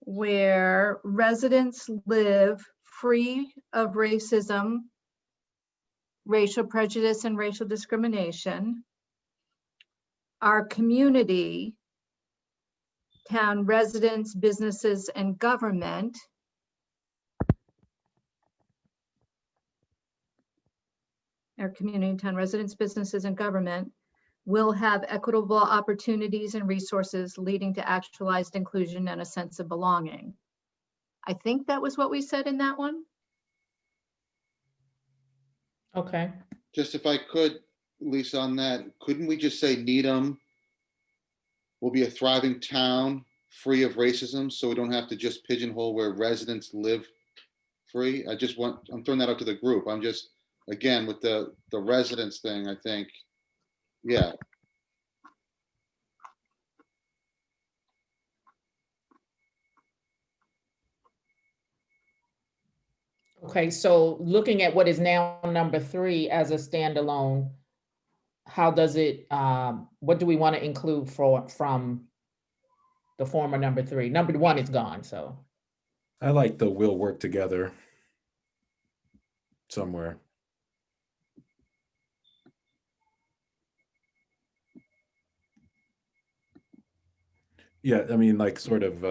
where residents live free of racism, racial prejudice, and racial discrimination. Our community, town residents, businesses, and government will have equitable opportunities and resources leading to actualized inclusion and a sense of belonging. I think that was what we said in that one. Okay. Just if I could, Lisa, on that, couldn't we just say Needham will be a thriving town free of racism, so we don't have to just pigeonhole where residents live free? I'm throwing that out to the group. I'm just, again, with the residents thing, I think, yeah. Okay, so looking at what is now number 3 as a standalone, how does it, what do we want to include from the former number 3? Number 1 is gone, so. I like the "will work together" somewhere. Yeah, I mean, like sort of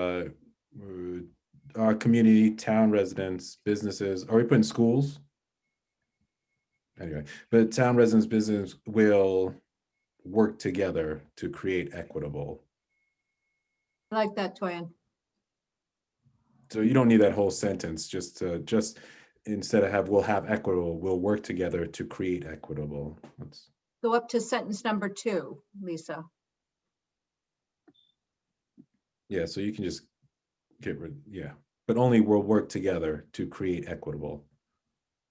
our community, town residents, businesses. Are we putting schools? Anyway, but town residents, business will work together to create equitable. I like that, Toyin. So you don't need that whole sentence. Just instead of we'll have equitable, we'll work together to create equitable. Go up to sentence number 2, Lisa. Yeah, so you can just get rid. Yeah, but only we'll work together to create equitable.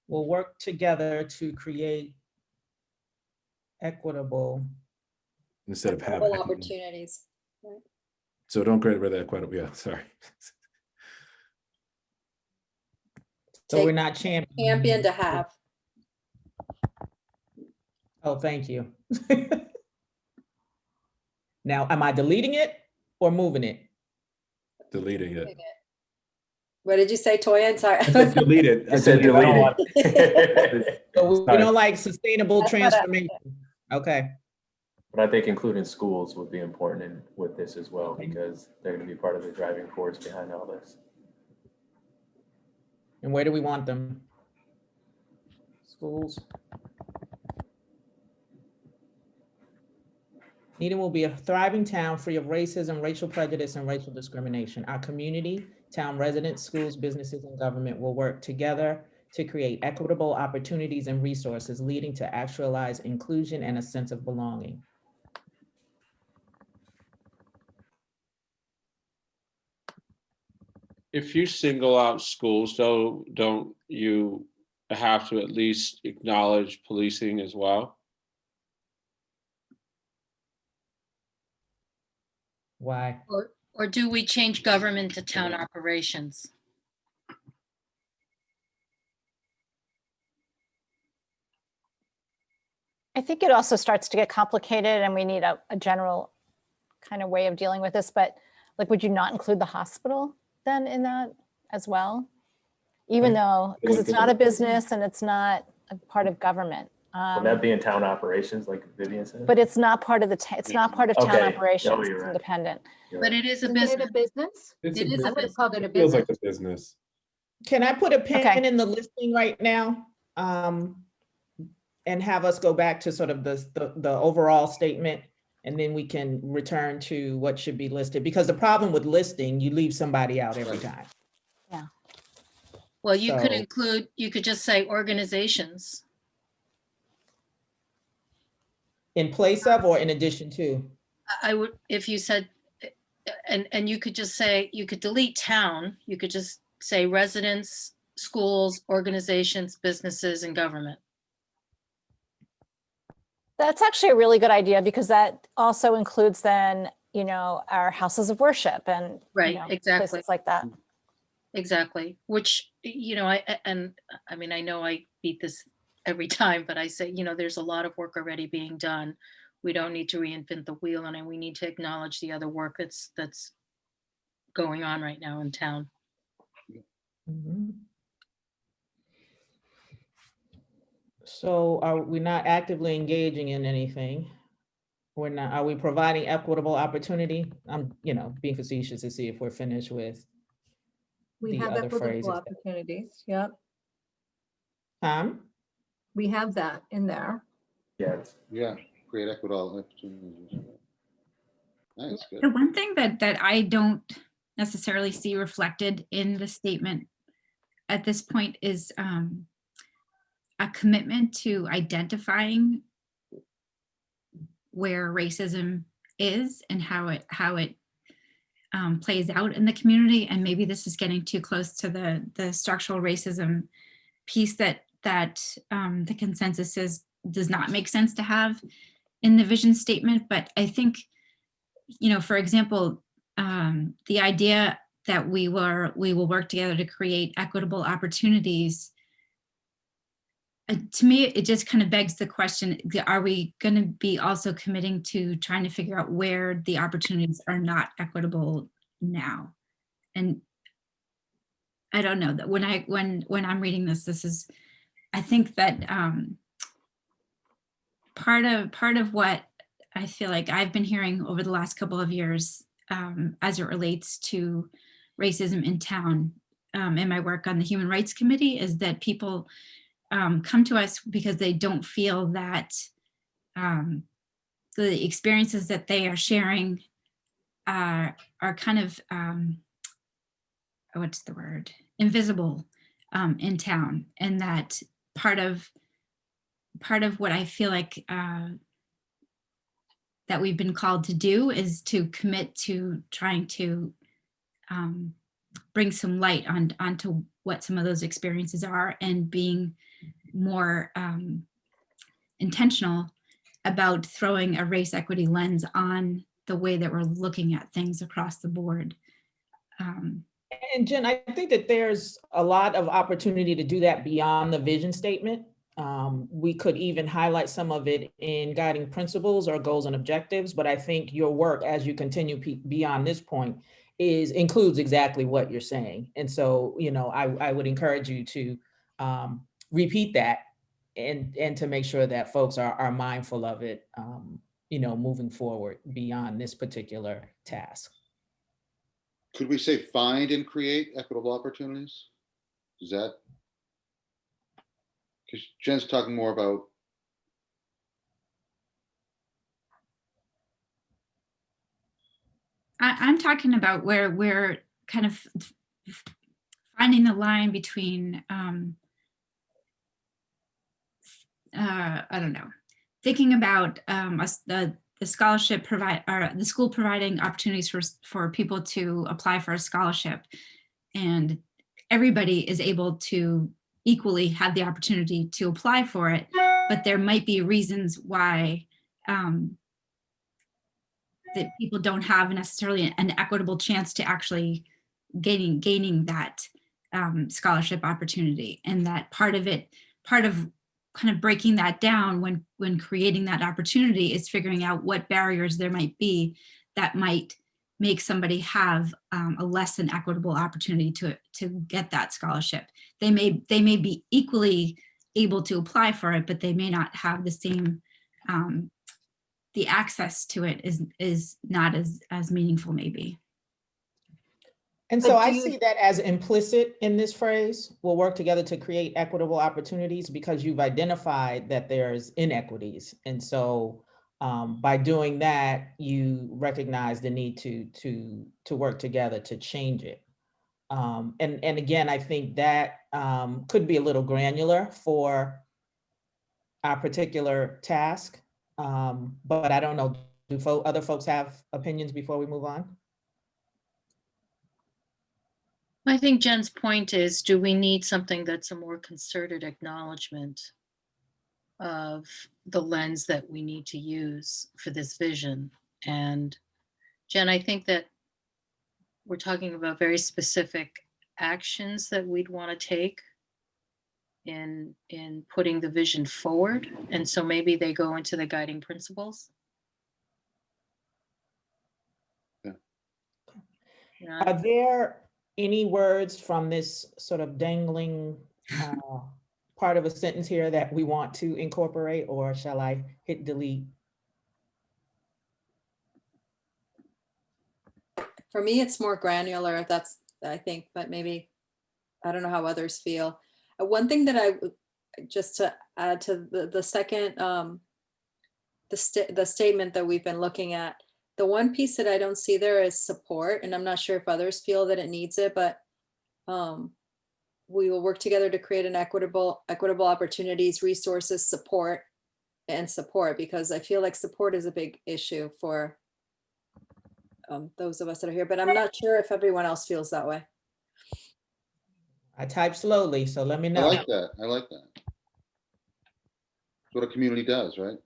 We'll work together to create equitable. Instead of have Equitable equitable. opportunities. Right. So don't get rid of equitable. Yeah, sorry. So we're Take not championing. champion to have. Oh, thank you. Now, am I deleting it or moving it? Deleting it. What did you say, Toya? Sorry. I said delete it. I I said said delete delete it. it. So we Sorry. don't like sustainable That's what I- transformation. Okay, But I think including schools would be important with this as well, Okay. because they're gonna be part of the driving force behind all this. and where do we want them? Schools. Needham will be a thriving town free of racism, racial prejudice, and racial discrimination. Our community, town residents, schools, businesses, and government will work together to create equitable opportunities and resources leading to actualize inclusion and a sense of belonging. If you single out schools, though, don't you have to at least acknowledge policing as well? Why? Or do we change government to town operations? I think it also starts to get complicated and we need a general kind of way of dealing with this, but like, would you not include the hospital then in that as well? Even though, because it's not a business and it's not a part of government. Would that be in town operations, like Vivian said? But it's not part of the, it's not part of town Okay. Oh, operations, you're it's right. independent. You're But right. it is a Isn't it business. a business? It's It a is I a would have business. called it a feels business. like a business. Can I put a pin Okay. in the listing right now? And have us go back to sort of the overall statement, and then we can return to what should be listed, because the problem with listing, you leave somebody out every time. Well, you could So- include, you could just say organizations. In place of or in addition to? I would, if you said, and you could just say, you could delete town, you could just say residents, schools, organizations, businesses, and government. That's actually a really good idea because that also includes then, you know, our houses of worship and you Right, know, exactly. places like that. Exactly, which, you know, I mean, I know I beat this every time, but I say, you know, there's a lot of work already being done. We don't need to reinvent the wheel, and we need to acknowledge the other work that's going on right now in town. Mhm. So are we not actively engaging in anything? We're not, are we providing equitable opportunity? I'm, you know, being facetious to see if we're finished with We the have other equitable phrases. opportunities. Yep, We we have that in there. Yeah, it's- Yeah, create equitable opportunities. That's The good. one thing that I don't necessarily see reflected in the statement at this point is a commitment to identifying where racism is and how it plays out in the community. And maybe this is getting too close to the structural racism piece that the consensus is does not make sense to have in the vision statement. But I think, you know, for example, the idea that we will work together to create equitable opportunities. To me, it just kind of begs the question, are we going to be also committing to trying to figure out where the opportunities are not equitable now? And I don't know that when I'm reading this is, I think that part of what I feel like I've been hearing over the last couple of years as it relates to racism in town in my work on the Human Rights Committee is that people come to us because they don't feel that the experiences that they are sharing are kind of, what's the word, invisible in town. And that part of what I feel like that we've been called to do is to commit to trying to bring some light onto what some of those experiences are and being more intentional about throwing a race equity lens on the way that we're looking at things across the board. And Jen, I think that there's a lot of opportunity to do that beyond the vision statement. We could even highlight some of it in guiding principles or goals and objectives, but I think your work as you continue beyond this point includes exactly what you're saying. And so, I would encourage you to repeat that and to make sure that folks are mindful of it, moving forward beyond this particular task. Could we say find and create equitable opportunities? Is that? Because Jen's talking more about. I'm talking about where we're kind of finding the line between, I don't know, thinking about the scholarship the school providing opportunities for people to apply for a scholarship, and everybody is able to equally have the opportunity to apply for it, but there might be reasons why that people don't have necessarily an equitable chance to actually gaining that scholarship opportunity. And that part of kind of breaking that down when creating that opportunity is figuring out what barriers there might be that might make somebody have a less than equitable opportunity to get that scholarship. They may be equally able to apply for it, but they may not have the same the access to it is not as meaningful maybe. And so I see that as implicit in this phrase, we'll work together to create equitable opportunities, because you've identified that there's inequities. And so by doing that, you recognize the need to work together to change it. And again, I think that could be a little granular for our particular task. But I don't know, do other folks have opinions before we move on? I think Jen's point is, do we need something that's a more concerted acknowledgement of the lens that we need to use for this vision? And Jen, I think that we're talking about very specific actions that we'd want to take in putting the vision forward. And so maybe they go into the guiding principles. Yeah. Are there any words from this sort of dangling part of a sentence here that we want to incorporate, or shall I hit delete? For me, it's more granular. That's, I think, but maybe, I don't know how others feel. One thing that just to add to the second, the statement that we've been looking at, the one piece that I don't see there is support, and I'm not sure if others feel that it needs it, but we will work together to create an equitable opportunities, resources, support, because I feel like support is a big issue for those of us that are here, but I'm not sure if everyone else feels that way. I type slowly, so let me I know. like that. I like that. That's what a community does, right?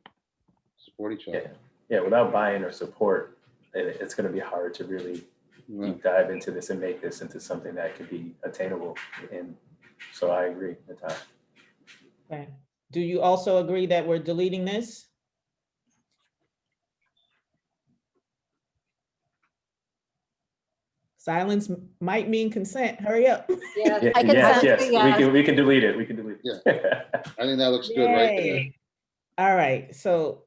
Support each other. Yeah, without buy-in or support, it's going to be hard to really deep dive into this and make this into something that could be attainable. And so I agree, Natasha. Okay. Do you also agree that we're deleting this? Silence might mean consent. Hurry up. Yeah, I consent. Yes, Yeah. we can delete it. We can delete it. I think that looks good right there. Yay. All right, so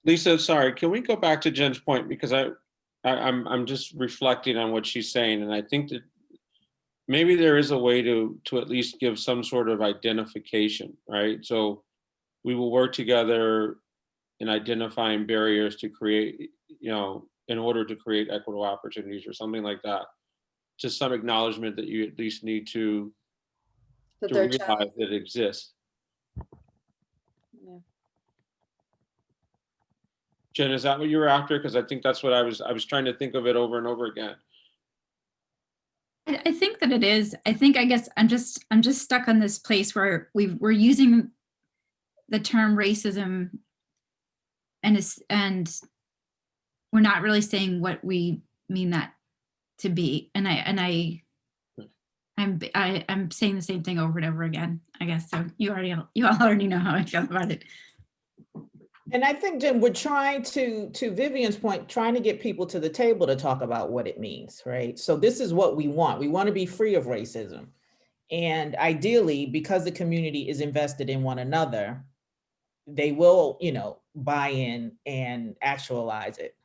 Lisa, sorry, can we go back to Jen's point? Because I'm just reflecting on what she's saying, and I think that maybe there is a way to at least give some sort of identification, right? So we will work together in identifying barriers to create, in order to create equitable opportunities or something like that. Just some acknowledgement that you at least need to realize that it exists. Yeah. Jen, is that what you were after? Because I think that's what I was trying to think of it over and over again. I think that it is. I guess I'm just stuck on this place where we're using the term racism and we're not really saying what we mean that to be. And I I'm saying the same thing over and over again, I guess. So you all already know how I feel about it. And I think, Jim, we're trying to Vivian's point, trying to get people to the table to talk about what it means, right? So this is what we want. We want to be free of racism. And ideally, because the community is invested in one another, they will, buy in and actualize it.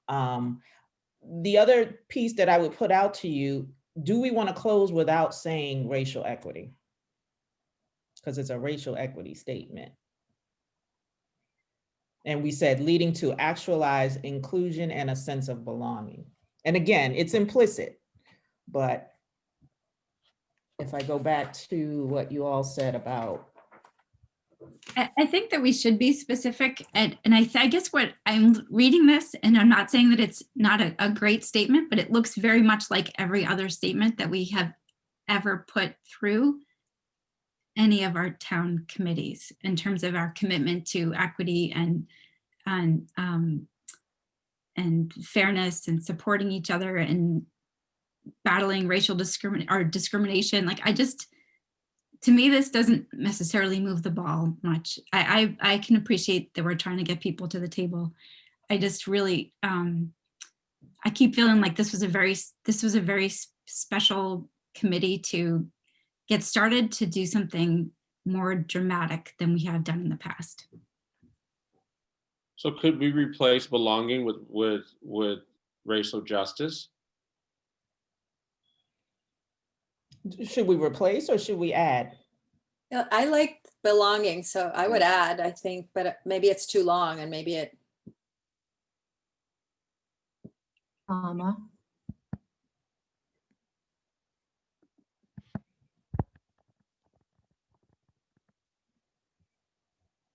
The other piece that I would put out to you, do we want to close without saying racial equity? Because it's a racial equity statement. And we said leading to actualized inclusion and a sense of belonging. And again, it's implicit, but if I go back to what you all said about. I think that we should be specific. And I guess what I'm reading this, and I'm not saying that it's not a great statement, but it looks very much like every other statement that we have ever put through any of our town committees in terms of our commitment to equity and fairness and supporting each other and battling racial discrimination. Like, to me, this doesn't necessarily move the ball much. I can appreciate that we're trying to get people to the table. I just really, I keep feeling like this was a very special committee to get started to do something more dramatic than we have done in the past. So could we replace belonging with racial justice? Should we replace or should we add? Yeah, I like belonging, so I would add, I think, but maybe it's too long and maybe it.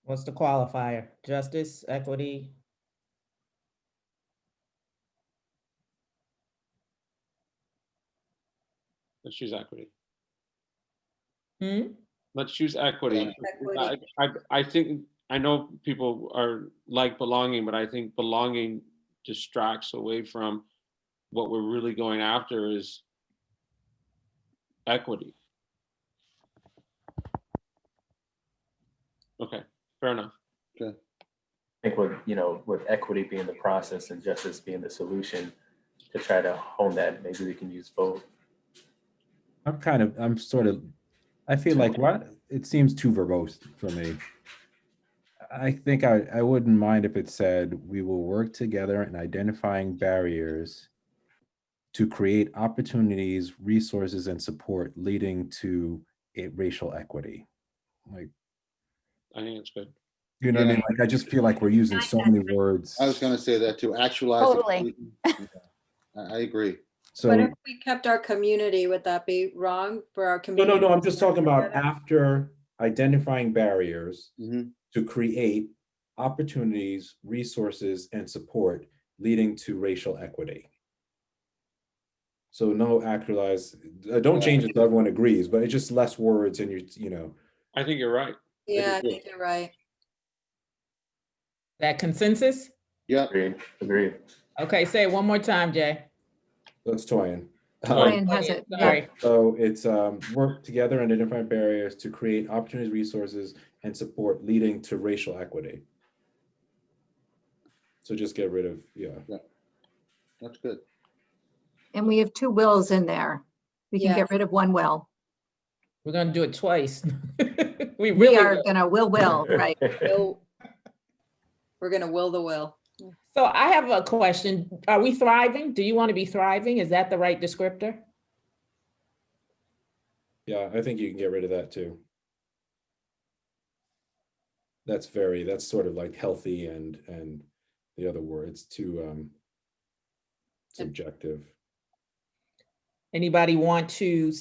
What's the qualifier? Justice, equity? Let's use equity. Hmm? Let's choose equity. Equity. I think, I know people are like belonging, but I think belonging distracts away from what we're really going after is equity. Okay, fair enough. I think with equity being the process and justice being the solution, to try to hone that, maybe we can use both. I feel like it seems too verbose for me. I think I wouldn't mind if it said, we will work together in identifying barriers to create opportunities, resources, and support leading to racial equity. Like, I think it's good. you know what I mean? Like, I just feel like we're using so many words. I was going to say that too. Actualize. Totally. I agree. So, But if we kept our community, would that be wrong for our community? no, I'm just talking about after identifying barriers to create opportunities, resources, and support leading to racial equity. So no actualize, don't change it so everyone agrees, but it's just less words and I think you're right. Yeah, I think you're right. That consensus? Yeah. Agreed. Okay, say it one more time, Jay. That's Toyin. Toyin has it. Sorry. So it's work together and identify barriers to create opportunities, resources, and support leading to racial equity. So just get rid of, That's good. And we have two wills in there. We can get rid of one will. We're gonna do it twice. We We are gonna will, right? We're gonna will the will. So I have a question. Are we thriving? Do you want to be thriving? Is that the right descriptor? Yeah, I think you can get rid of that too. That's sort of like healthy and the other word's too subjective. Anybody want to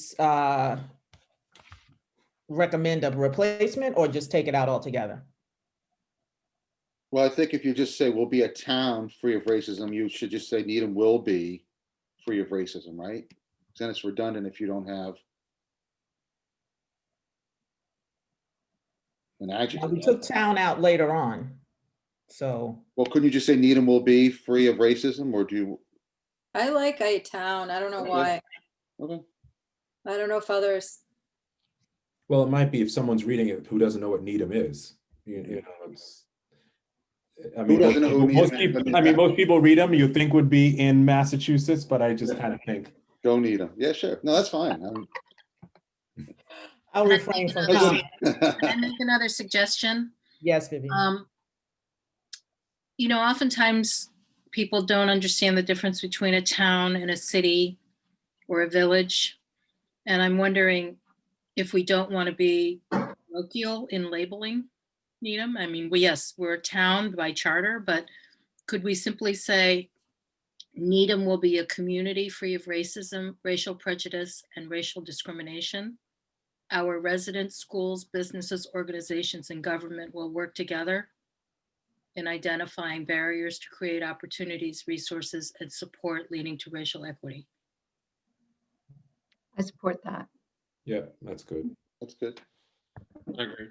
recommend a replacement or just take it out altogether? Well, I think if you just say we'll be a town free of racism, you should just say Needham will be free of racism, right? Then it's redundant if you don't have an adjective. We took town out later on, so. Well, couldn't you just say Needham will be free of racism, or do you? I like a town. I don't know why. Okay. I don't know if others, Well, it might be if someone's reading it who doesn't know what Needham is. You know, it's. I mean, doesn't know who most Needham is? people. I mean, most people read them. You think would be in Massachusetts, but I just kind of think. Go Needham. Yeah, sure. No, that's fine. I'll refrain from Can comment. I make another suggestion? Yes, Vivian. You know, oftentimes people don't understand the difference between a town and a city or a village. And I'm wondering if we don't want to be parochial in labeling Needham. I mean, yes, we're a town by charter, but could we simply say Needham will be a community free of racism, racial prejudice, and racial discrimination? Our residents, schools, businesses, organizations, and government will work together in identifying barriers to create opportunities, resources, and support leading to racial equity. I support that. Yeah, that's good. That's good. I agree.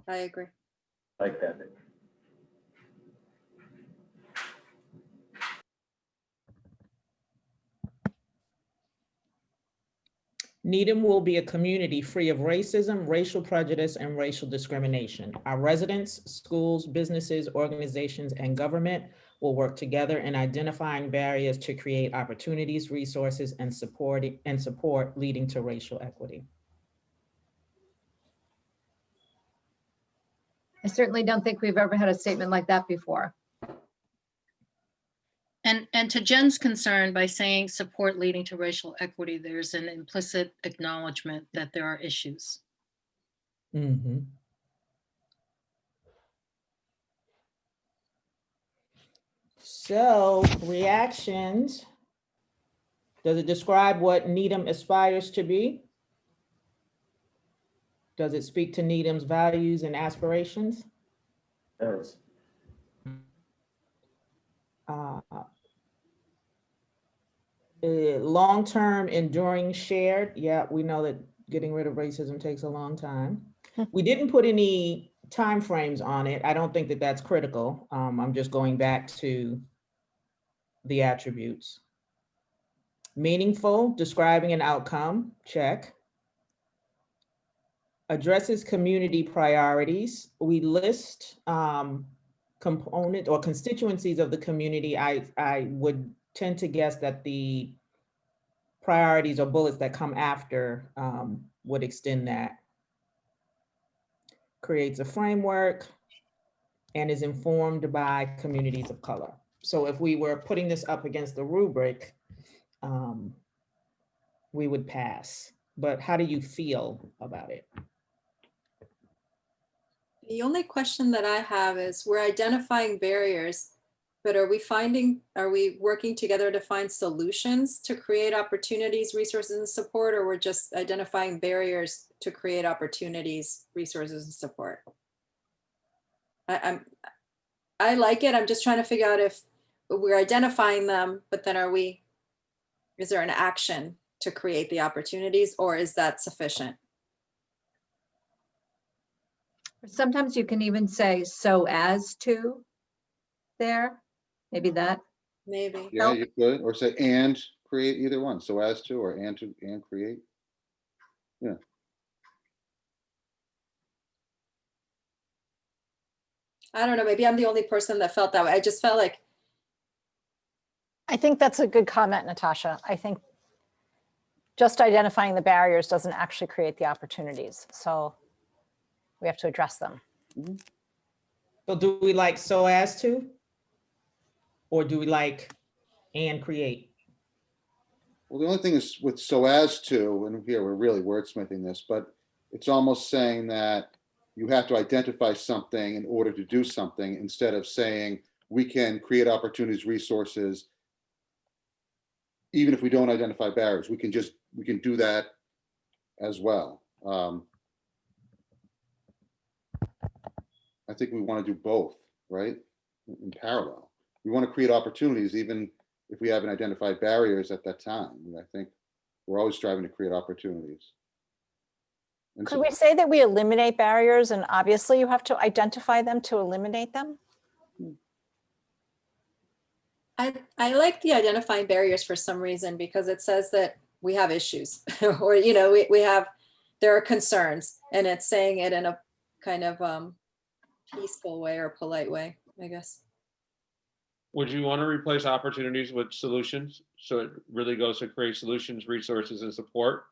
I agree. Like that. Needham will be a community free of racism, racial prejudice, and racial discrimination. Our residents, schools, businesses, organizations, and government will work together in identifying barriers to create opportunities, resources, and support leading to racial equity. I certainly don't think we've ever had a statement like that before. And to Jen's concern, by saying support leading to racial equity, there's an implicit acknowledgement that there are issues. Mm-hmm. So, reactions. Does it describe what Needham aspires to be? Does it speak to Needham's values and aspirations? Does. Long-term, enduring, shared. Yeah, we know that getting rid of racism takes a long time. We didn't put any timeframes on it. I don't think that that's critical. I'm just going back to the attributes. Meaningful, describing an outcome, check. Addresses community priorities. We list component or constituencies of the community. I would tend to guess that the priorities or bullets that come after would extend that. Creates a framework and is informed by communities of color. So if we were putting this up against the rubric, we would pass. But how do you feel about it? The only question that I have is we're identifying barriers, but are we working together to find solutions to create opportunities, resources, and support, or we're just identifying barriers to create opportunities, resources, and support? I like it. I'm just trying to figure out if we're identifying them, but then is there an action to create the opportunities, or is that sufficient? Sometimes you can even say so as to there, maybe that. Maybe. Yeah, you could, or say and create, either one. So as to, or and to, and create. Yeah. I don't know, maybe I'm the only person that felt that way. I just felt like, I think that's a good comment, Natasha. I think just identifying the barriers doesn't actually create the opportunities. So we have to address them. So do we like so as to? Or do we like and create? Well, the only thing is with so as to, and here we're really wordsmithing this, but it's almost saying that you have to identify something in order to do something, instead of saying we can create opportunities, resources, even if we don't identify barriers. We can do that as well. I think we want to do both, right? In parallel. We want to create opportunities, even if we haven't identified barriers at that time. And I think we're always striving to create opportunities. And Could we say that we eliminate barriers, and obviously you have to identify them to eliminate them? I like the identifying barriers for some reason, because it says that we have issues or, there are concerns, and it's saying it in a kind of peaceful way or polite way, I guess. Would you want to replace opportunities with solutions? So it really goes to create solutions, resources, and support?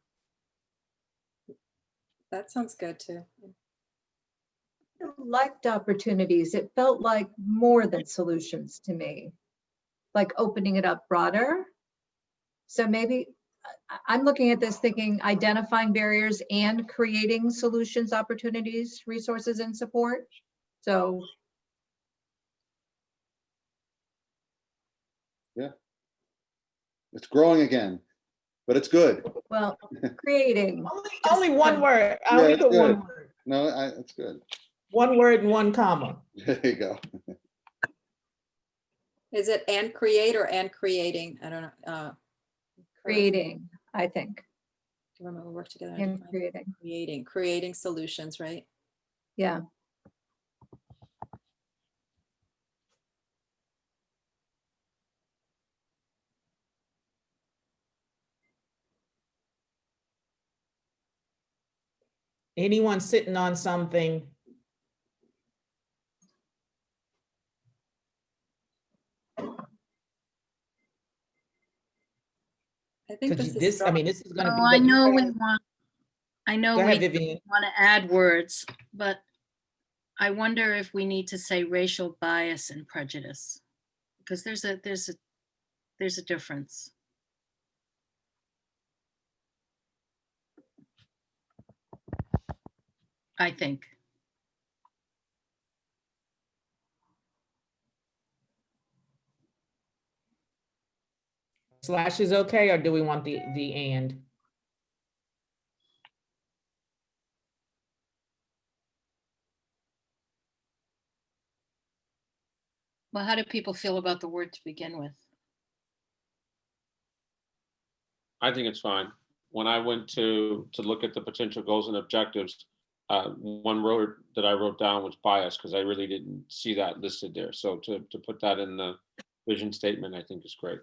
That sounds good too. I liked opportunities. It felt like more than solutions to me, like opening it up broader. So maybe I'm looking at this thinking identifying barriers and creating solutions, opportunities, resources, and support. So Yeah. It's growing again, but it's good. well, creating. Only one word. I Yeah, only it's put one good. word. No, it's good. One word and one comma. There you go. Is it and create or and creating? I don't know. Creating, I think, Remember, work together. and identify, creating. creating solutions, right? Yeah. Anyone sitting on something, I think because this is this, I strong. mean, this is going to Oh, be. I what you know guys- I know Go ahead, we Vivian. want to add words, but I wonder if we need to say racial bias and prejudice, because there's a difference. I think. Slash is okay, or do we want the and? Well, how do people feel about the word to begin with? I think it's fine. When I went to look at the potential goals and objectives, one word that I wrote down was bias, because I really didn't see that listed there. So to put that in the vision statement, I think is great.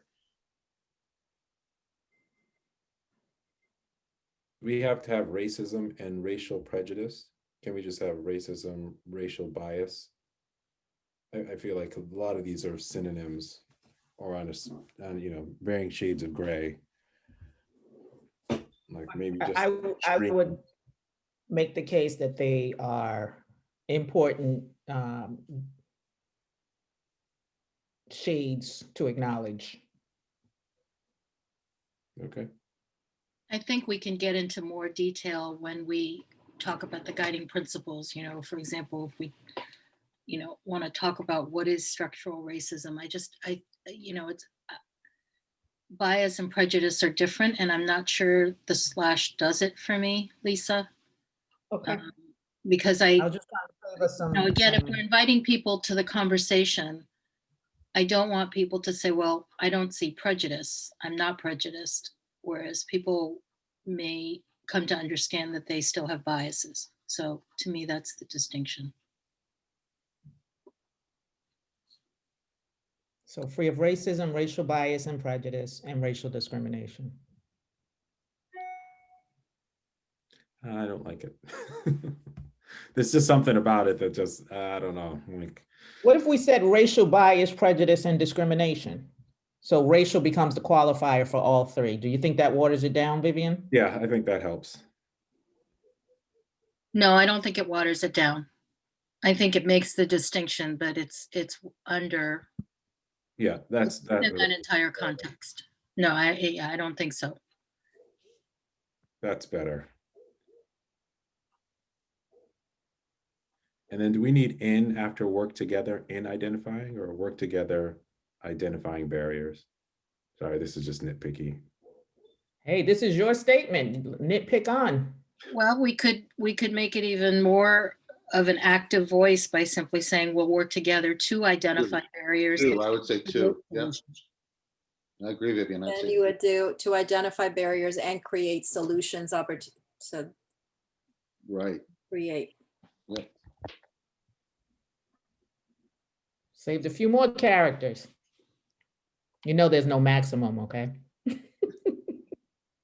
We have to have racism and racial prejudice. Can we just have racism, racial bias? I feel like a lot of these are synonyms or on varying shades of gray. Like maybe just I would make the case that they are important shades to acknowledge. Okay. I think we can get into more detail when we talk about the guiding principles. For example, if we, want to talk about what is structural racism, it's bias and prejudice are different, and I'm not sure the slash does it for me, Lisa. Okay. Because I'll just try to save us some. again, if we're inviting people to the conversation, I don't want people to say, well, I don't see prejudice. I'm not prejudiced. Whereas people may come to understand that they still have biases. So to me, that's the distinction. So free of racism, racial bias and prejudice, and racial discrimination. I don't like it. There's just something about it that just, I don't know. Like, What if we said racial bias, prejudice, and discrimination? So racial becomes the qualifier for all three. Do you think that waters it down, Vivian? yeah, I think that helps. No, I don't think it waters it down. I think it makes the distinction, but it's under Yeah, that's that. in that entire context. No, I don't think so. That's better. And then do we need in after work together in identifying, or work together identifying barriers? Sorry, this is just nitpicky. Hey, this is your statement. Nitpick on. Well, we could make it even more of an active voice by simply saying we'll work together to identify barriers. Two, I would say two. Yeah, I agree, Vivian. I'd Then say you would do to identify barriers and create solutions, so right. create. Yeah. Saved a few more characters. There's no maximum, okay?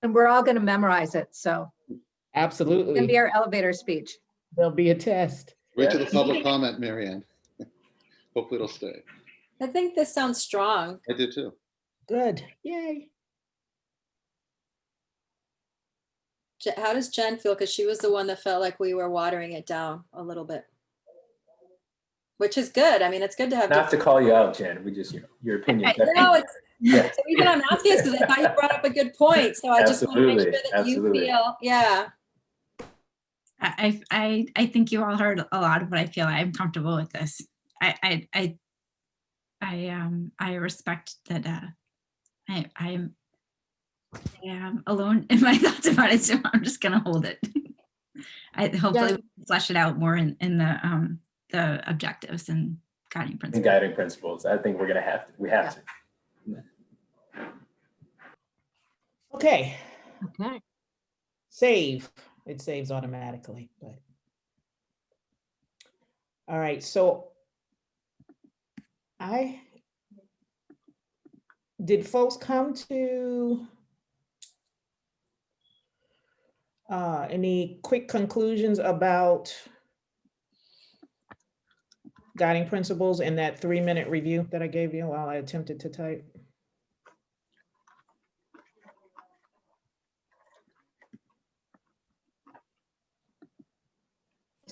And we're all going to memorize it. So it's going to Absolutely. be our elevator speech. There'll be a test. Wait till the public comment, Marianne. Hopefully it'll stay. I think this sounds strong. I did too. Good. Yay. How does Jen feel? Because she was the one that felt like we were watering it down a little bit. Which is good. I mean, it's good to have. Not to call you out, Jen, we just, your opinion. No, it's, Yeah. the reason I'm asking is because I thought you brought up a good point. So I just want to make sure that Absolutely. you feel, yeah. I think you all heard a lot of what I feel. I'm comfortable with this. I respect that I am alone in my thoughts about it, so I'm just gonna hold it. I hopefully we'll flesh it out more in the objectives and guiding And principles. guiding principles. I think we have to. Okay. Okay. Save. It saves automatically, but. All right, so did folks come to any quick conclusions about guiding principles in that 3-minute review that I gave you while I attempted to type?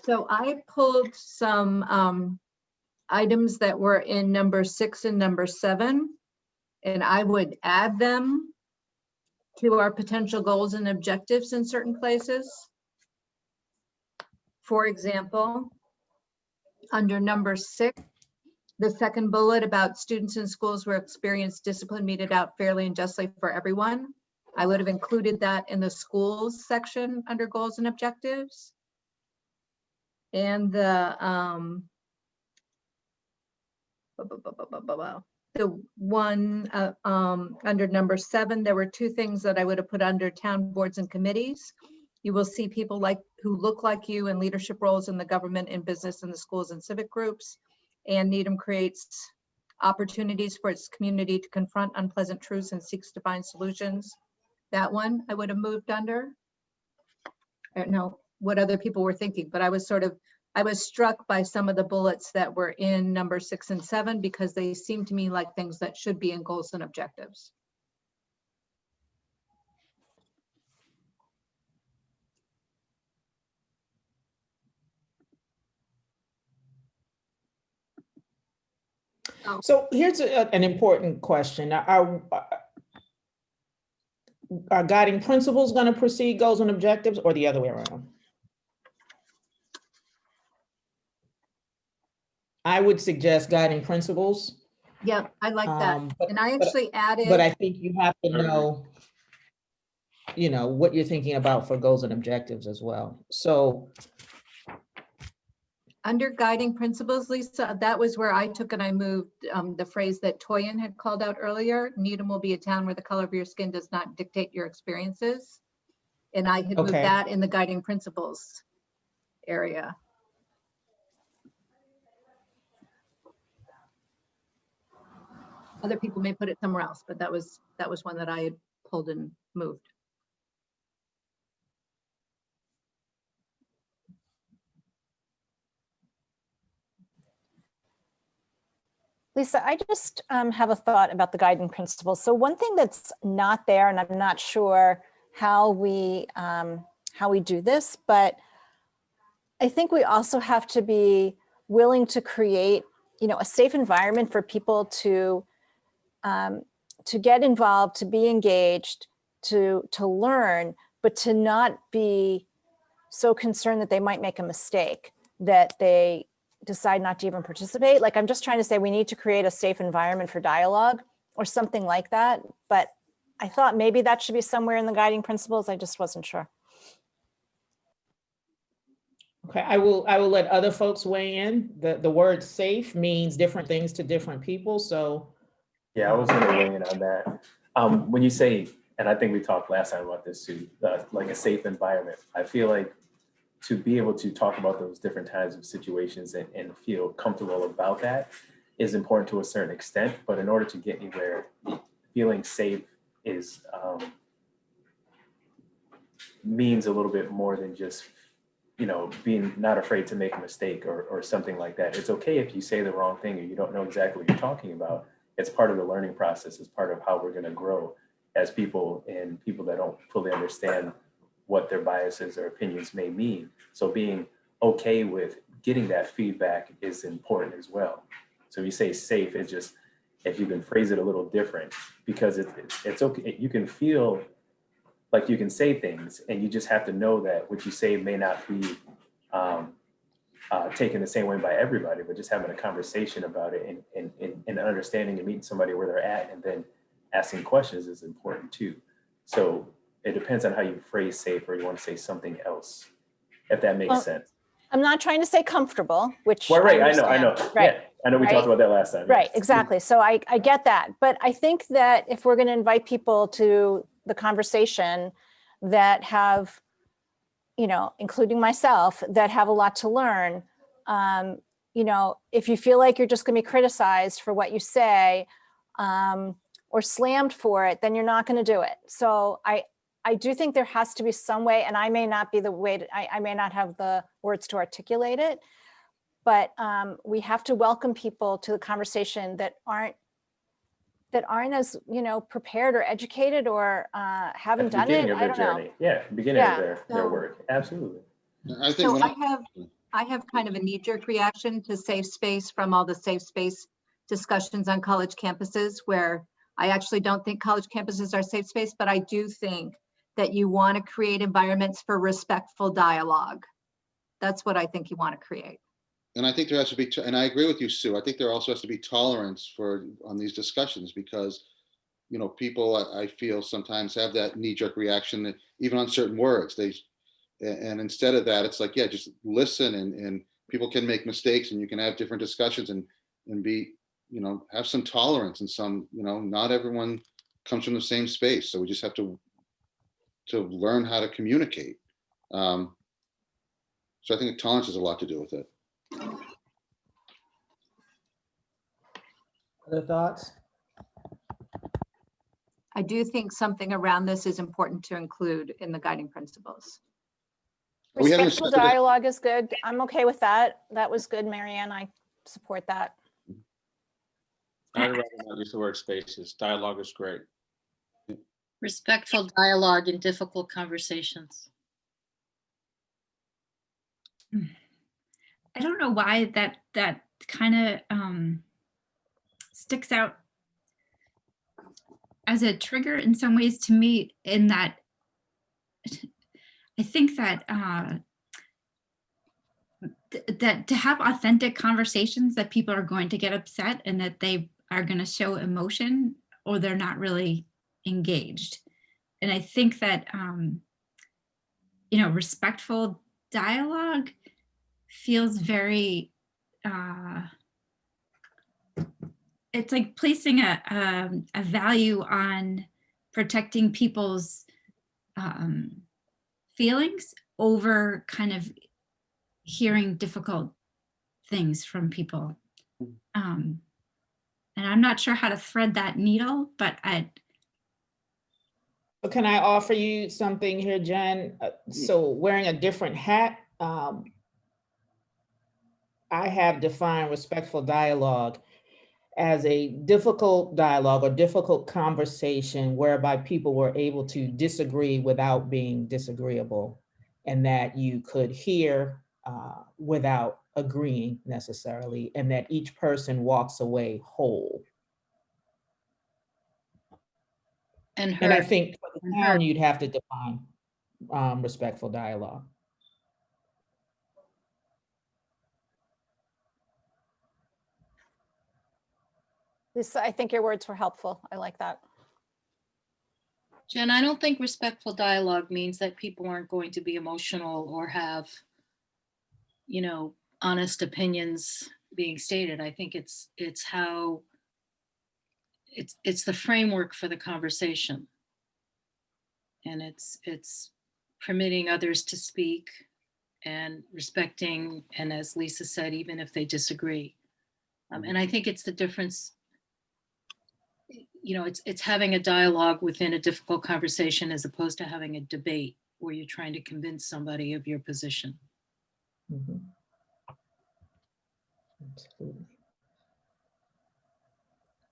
So I pulled some items that were in number 6 and number 7, and I would add them to our potential goals and objectives in certain places. For example, under number 6, the second bullet about students in schools where experience discipline meted out fairly and justly for everyone, I would have included that in the schools section under goals and objectives. And the one under number 7, there were 2 things that I would have put under town boards and committees. You will see people who look like you in leadership roles in the government, in business, in the schools and civic groups. And Needham creates opportunities for its community to confront unpleasant truths and seeks to find solutions. That one I would have moved under. I don't know what other people were thinking, but I was struck by some of the bullets that were in number 6 and 7 because they seem to me like things that should be in goals and objectives. So here's an important question. Are guiding principles going to precede goals and objectives, or the other way around? I would suggest guiding principles. Yeah, I like that. And I actually added. But I think you have to know, what you're thinking about for goals and objectives as well. So under guiding principles, Lisa, that was where I took and I moved the phrase that Toyin had called out earlier. Needham will be a town where the color of your skin does not dictate your experiences. And I had moved that in the guiding principles area. Other people may put it somewhere else, but that was one that I had pulled and moved. Lisa, I just have a thought about the guiding principles. So one thing that's not there, and I'm not sure how we do this, but I think we also have to be willing to create, a safe environment for people to get involved, to be engaged, to learn, but to not be so concerned that they might make a mistake, that they decide not to even participate. Like, I'm just trying to say we need to create a safe environment for dialogue or something like that. But I thought maybe that should be somewhere in the guiding principles. I just wasn't sure. okay, I will let other folks weigh in. The word safe means different things to different people. So yeah, I was going to weigh in on that. When you say, and I think we talked last time about this too, like a safe environment, I feel like to be able to talk about those different kinds of situations and feel comfortable about that is important to a certain extent. But in order to get anywhere, feeling safe is means a little bit more than just, being not afraid to make a mistake or something like that. It's okay if you say the wrong thing or you don't know exactly what you're talking about. It's part of the learning process. It's part of how we're going to grow as people, and people that don't fully understand what their biases or opinions may mean. So being okay with getting that feedback is important as well. So you say safe, it's just, if you can phrase it a little different, because it's okay. You can feel like you can say things, and you just have to know that what you say may not be taken the same way by everybody, but just having a conversation about it and understanding and meeting somebody where they're at, and then asking questions is important too. So it depends on how you phrase safe, or you want to say something else, if that makes sense. I'm not trying to say comfortable, which. Well, right, I know. Right. Yeah, I know we Right. talked about that last time. Right, Yes. exactly. So I get that. But I think that if we're going to invite people to the conversation that have, including myself, that have a lot to learn, if you feel like you're just going to be criticized for what you say, or slammed for it, then you're not going to do it. So I do think there has to be some way, and I may not be the way I may not have the words to articulate it, but we have to welcome people to the conversation that aren't as, prepared or educated, or haven't done it. I don't know. Yeah, beginning Yeah. of their So- work. Absolutely. I think So when I have kind of a knee-jerk reaction to safe space from all the safe space discussions on college campuses, where I actually don't think college campuses are safe space, but I do think that you want to create environments for respectful dialogue. That's what I think you want to create. And I think there has to be, and I agree with you, Sue. I think there also has to be tolerance on these discussions, because, people I feel sometimes have that knee-jerk reaction that even on certain words, and instead of that, it's like, yeah, just listen, and people can make mistakes, and you can have different discussions, and be, have some tolerance, and some, not everyone comes from the same space. So we just have to learn how to communicate. So I think tolerance has a lot to do with it. Other thoughts? I do think something around this is important to include in the guiding principles. We haven't Respectful said that- dialogue is good. I'm okay with that. That was good, Marianne. I support that. I'd rather not use the word spaces. Dialogue is great. Respectful dialogue in difficult conversations. I don't know why that kind of sticks out as a trigger in some ways to me, in that I think that that to have authentic conversations, that people are going to get upset, and that they are going to show emotion, or they're not really engaged. And I think that respectful dialogue feels very it's like placing a value on protecting people's feelings over kind of hearing difficult things from people. And I'm not sure how to thread that needle, but So can I offer you something here, Jen? So wearing a different hat, I have defined respectful dialogue as a difficult dialogue or difficult conversation whereby people were able to disagree without being disagreeable, and that you could hear without agreeing necessarily, and that each person walks away whole. And And I heard. think for the And town, heard. you'd have to define respectful dialogue. Lisa, I think your words were helpful. I like that. Jen, I don't think respectful dialogue means that people aren't going to be emotional or have, honest opinions being stated. I think it's how it's the framework for the conversation. And it's permitting others to speak and respecting, and as Lisa said, even if they disagree. And I think it's the difference, it's having a dialogue within a difficult conversation as opposed to having a debate where you're trying to convince somebody of your position. Mhm. Absolutely.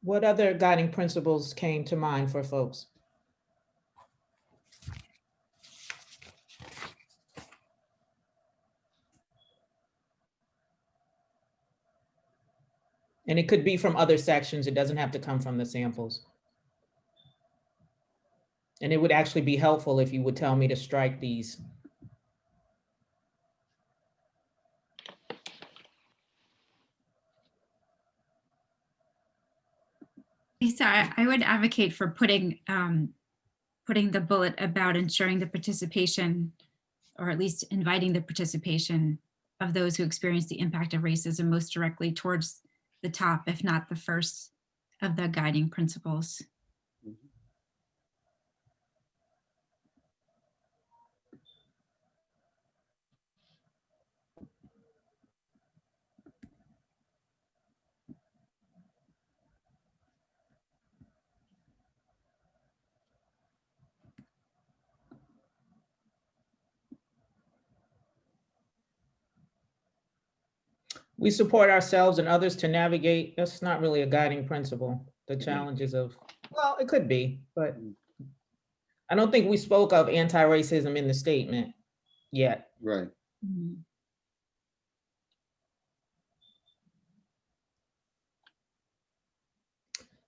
What other guiding principles came to mind for folks? And it could be from other sections. It doesn't have to come from the samples. And it would actually be helpful if you would tell me to strike these. Lisa, I would advocate for putting the bullet about ensuring the participation, or at least inviting the participation of those who experience the impact of racism most directly towards the top, if not the first of the guiding principles. We support ourselves and others to navigate. That's not really a guiding principle. The challenges of, well, it could be, but I don't think we spoke of anti-racism in the statement yet. Right. Mhm.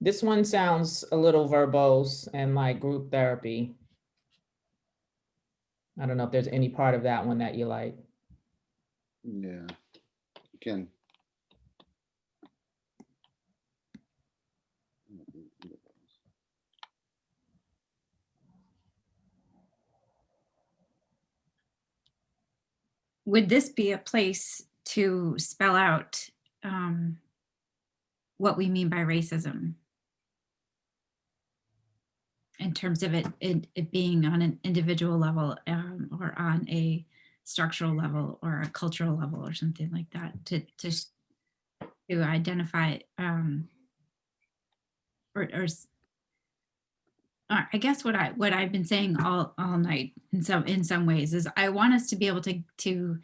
This one sounds a little verbose and like group therapy. I don't know if there's any part of that one that you like. Yeah. Again. Would this be a place to spell out what we mean by racism in terms of it being on an individual level or on a structural level or a cultural level or something like that, to identify I guess what I've been saying all night in some ways is I want us to be able to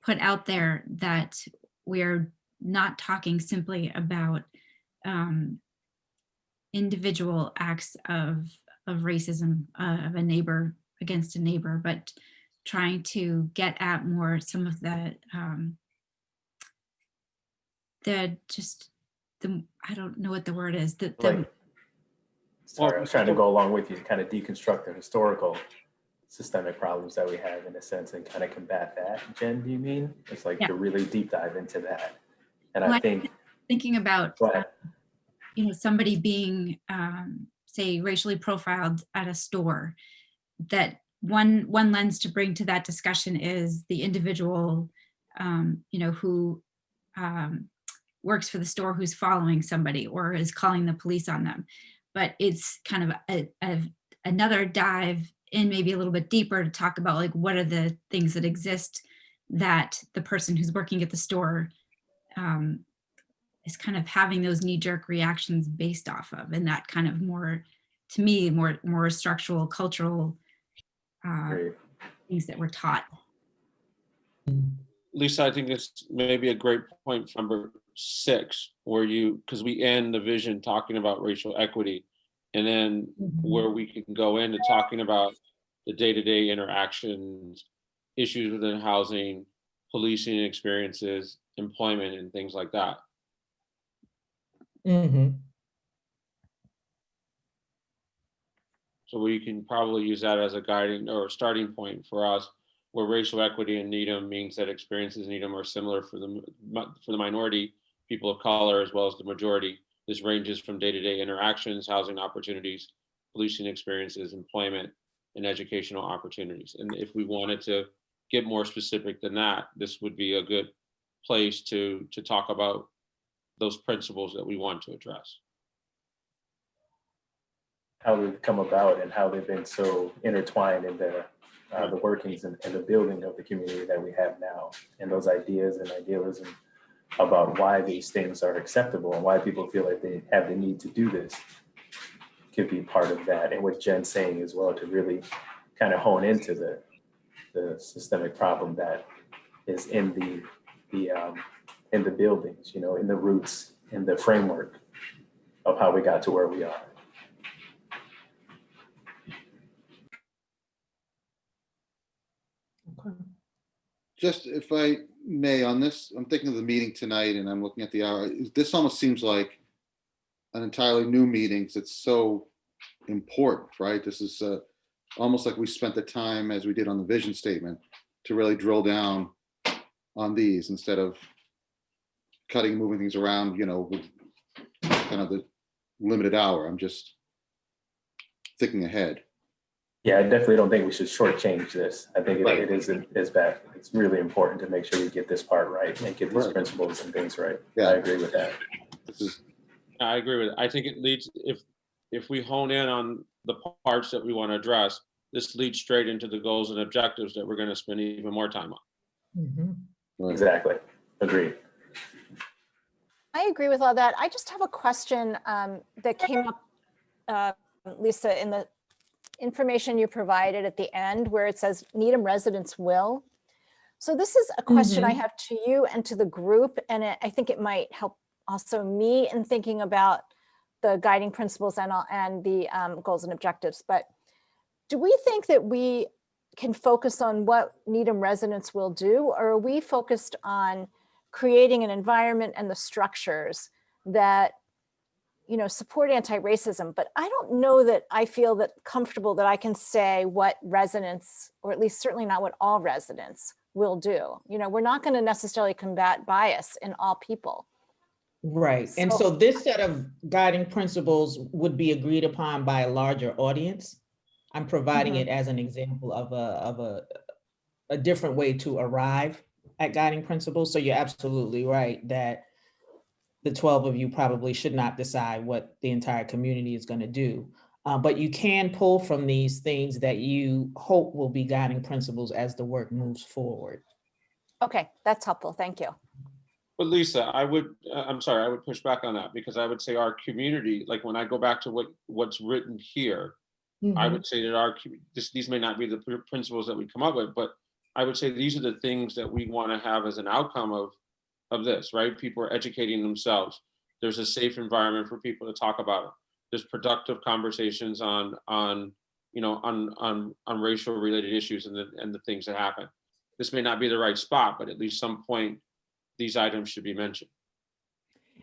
put out there that we're not talking simply about individual acts of racism of a neighbor against a neighbor, but trying to get at more some of the I don't know what the word is, Sorry, I was trying to go along with you to kind of deconstruct the historical systemic problems that we have in a sense and kind of combat that. Jen, do you mean? It's like to really deep dive into that. And well, I think thinking about go ahead. Somebody being say racially profiled at a store, that one lens to bring to that discussion is the individual who works for the store who's following somebody or is calling the police on them. But it's kind of another dive in, maybe a little bit deeper, to talk about like what are the things that exist that the person who's working at the store is kind of having those knee-jerk reactions based off of, and that kind of more, to me, more structural, cultural things that we're taught. Lisa, I think it's maybe a great point for number 6, where because we end the vision talking about racial equity, and then where we can go into talking about the day-to-day interactions, issues within housing, policing experiences, employment, and things like that. Mm-hmm. So we can probably use that as a guiding or starting point for us, where racial equity in Needham means that experiences in Needham are similar for the minority, people of color, as well as the majority. This ranges from day-to-day interactions, housing opportunities, policing experiences, employment, and educational opportunities. And if we wanted to get more specific than that, this would be a good place to talk about those principles that we want to address. How they've come about and how they've been so intertwined in the workings and the building of the community that we have now, and those ideas and idealism about why these things are acceptable and why people feel like they have the need to do this could be part of that. And what Jen's saying as well, to really kind of hone into the systemic problem that is in the buildings, you know, in the roots, in the framework of how we got to where we are. Okay. Just if I may, on this, I'm thinking of the meeting tonight and I'm looking at the hour. This almost seems like an entirely new meeting because it's so important, right? This is almost like we spent the time as we did on the vision statement to really drill down on these instead of cutting and moving things around, you know, with kind of the limited hour. I'm just thinking ahead. Yeah, I definitely don't think we should shortchange this. I think Right. it is bad. It's really important to make sure we get this part right and get these Right. principles and things right. Yeah. I agree with that. This is I agree with it. I think it leads, if we hone in on the parts that we want to address, this leads straight into the goals and objectives that we're going to spend even more time on. Mhm. right. Exactly. Agreed. I agree with all that. I just have a question that came up, Lisa, in the information you provided at the end where it says Needham residents will. So this is a question I have to you and to the group, and I think it might help also me in thinking about the guiding principles and the goals and objectives. But do we think that we can focus on what Needham residents will do, or are we focused on creating an environment and the structures that, you know, support anti-racism? But I don't know that I feel that comfortable that I can say what residents, or at least certainly not what all residents will do. You know, we're not going to necessarily combat bias in all people. Right. And so this set of guiding principles would be agreed upon by a larger audience. I'm providing it as an example of a different way to arrive at guiding principles. So you're absolutely right that the 12 of you probably should not decide what the entire community is going to do. But you can pull from these things that you hope will be guiding principles as the work moves forward. Okay, that's helpful. Thank you. But Lisa, I would push back on that because I would say our community, like when I go back to what's written here, I would say that these may not be the principles that we come up with, but I would say these are the things that we want to have as an outcome of this, right? People are educating themselves. There's a safe environment for people to talk about it. There's productive conversations on racial related issues and the things that happen. This may not be the right spot, but at least some point these items should be mentioned.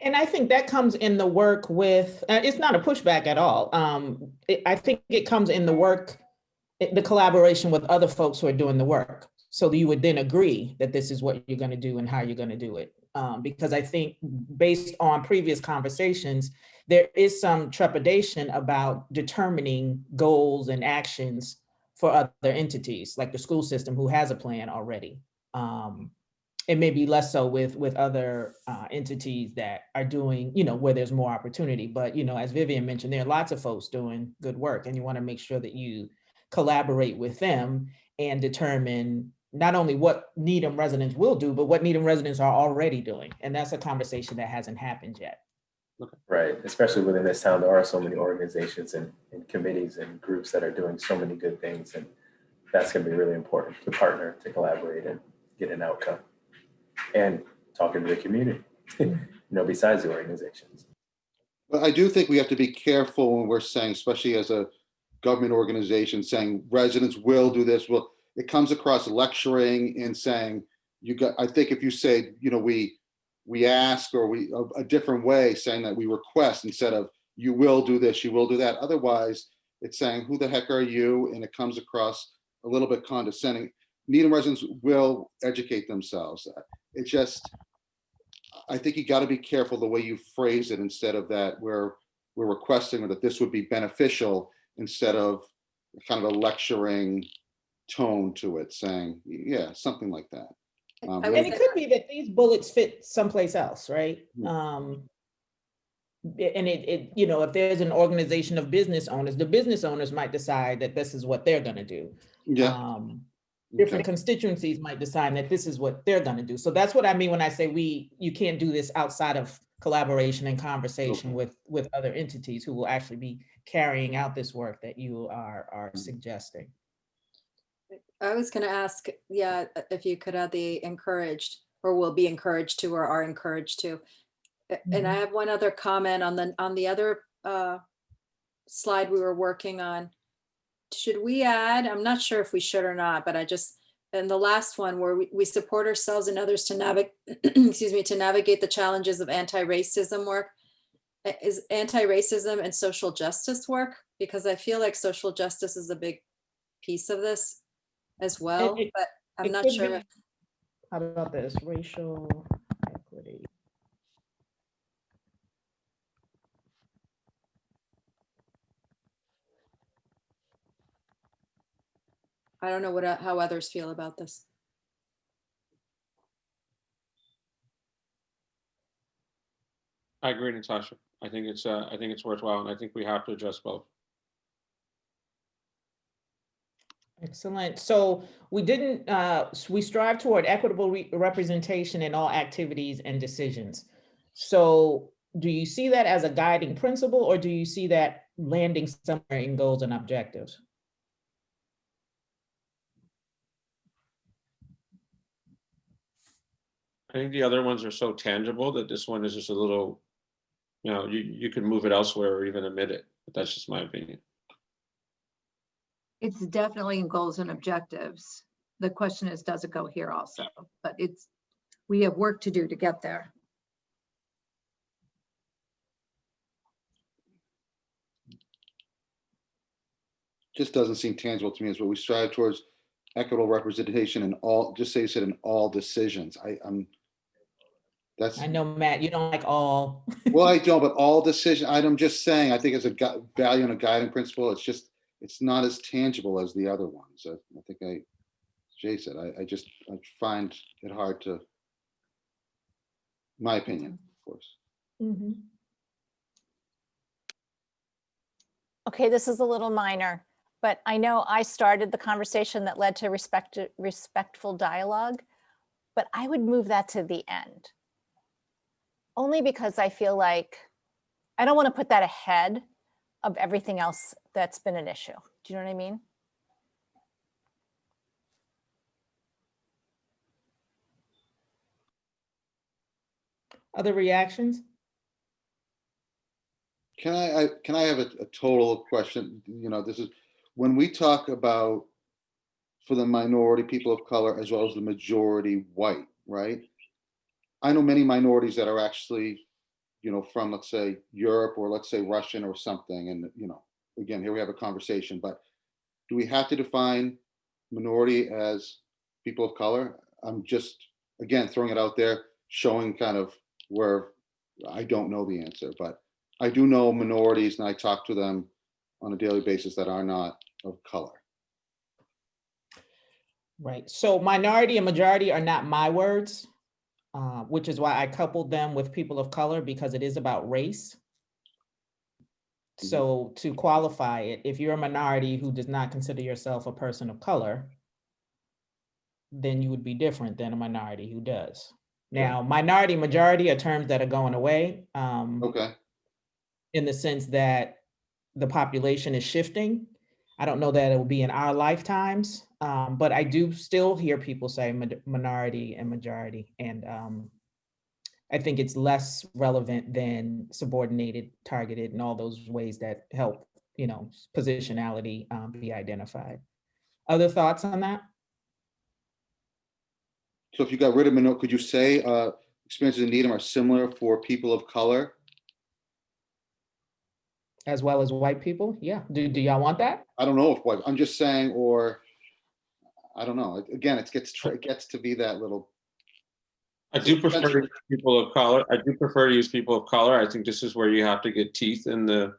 And I think that comes in the work with, it's not a pushback at all. I think it comes in the work, the collaboration with other folks who are doing the work. So you would then agree that this is what you're going to do and how you're going to do it. Because I think based on previous conversations, there is some trepidation about determining goals and actions for other entities, like the school system who has a plan already. It may be less so with other entities that are doing, you know, where there's more opportunity. But, you know, as Vivian mentioned, there are lots of folks doing good work, and you want to make sure that you collaborate with them and determine not only what Needham residents will do, but what Needham residents are already doing. And that's a conversation that hasn't happened yet. Right. Especially within this town, there are so many organizations and committees and groups that are doing so many good things. And that's going to be really important to partner, to collaborate and get an outcome. And talking to the community, you know, besides the organizations. But I do think we have to be careful when we're saying, especially as a government organization, saying residents will do this. Well, it comes across lecturing and saying, I think if you say, you know, we ask, or a different way, saying that we request instead of you will do this, you will do that. Otherwise, it's saying, who the heck are you? And it comes across a little bit condescending. Needham residents will educate themselves. It's just, I think you got to be careful the way you phrase it, instead of that we're requesting or that this would be beneficial, instead of kind of a lecturing tone to it, saying, yeah, something like that. I And it could be that these bullets fit someplace else, right? And it, you know, if there's an organization of business owners, the business owners might decide that this is what they're going to do. Yeah. Different constituencies might decide that this is what they're going to do. So that's what I mean when I say you can't do this outside of collaboration and conversation with other entities who will actually be carrying out this work that you are suggesting. I was gonna ask, yeah, if you could add the encouraged, or will be encouraged to, or are encouraged to. And I have one other comment on the other slide we were working on. Should we add, I'm not sure if we should or not, but I just, and the last one where we support ourselves and others to navigate, excuse me, to navigate the challenges of anti-racism work. Is anti-racism and social justice work? Because I feel like social justice is a big piece of this as well, but I'm it not could sure. be- How about this, racial equity? I don't know how others feel about this. I agree, Natasha. I think it's worthwhile, and I think we have to address both. Excellent. So we didn't, we strive toward equitable representation in all activities and decisions. So do you see that as a guiding principle, or do you see that landing somewhere in goals and objectives? I think the other ones are so tangible that this one is just a little, you can move it elsewhere or even omit it, but that's just my opinion. It's definitely in goals and objectives. The question is, does it go here also? But we have work to do to get there. Just doesn't seem tangible to me as what we strive towards equitable representation in all, just say you said in all decisions. That's, I know, Matt, you don't like all. well, I don't, but all decision, I'm just saying, I think it's a value and a guiding principle. It's just, it's not as tangible as the other ones. I think Jay said, I find it hard to, my opinion, of course. Mhm. Okay, this is a little minor, but I know I started the conversation that led to respectful dialogue, but I would move that to the end. Only because I feel like I don't want to put that ahead of everything else that's been an issue. Do you know what I mean? Other reactions? Can I have a total question? This is when we talk about for the minority people of color as well as the majority white, right? I know many minorities that are actually, from, let's say, Europe or let's say Russian or something. And, again, here we have a conversation, but do we have to define minority as people of color? I'm just, again, throwing it out there, showing kind of where I don't know the answer, but I do know minorities and I talk to them on a daily basis that are not of color. Right. So minority and majority are not my words, which is why I coupled them with people of color, because it is about race. So to qualify it, if you're a minority who does not consider yourself a person of color, then you would be different than a minority who does. Now, minority, majority are terms that are going away. Okay. In the sense that the population is shifting. I don't know that it will be in our lifetimes, but I do still hear people say minority and majority. And I think it's less relevant than subordinated, targeted, and all those ways that help, positionality be identified. Other thoughts on that? So if you got rid of minority, could you say experiences in Needham are similar for people of color? As well as white people? Yeah. Do y'all want that? I don't know if white, I'm just saying, or I don't know. Again, it gets to be that little. I do prefer to use people of color. I do prefer to use people of color. I think this is where you have to get teeth in the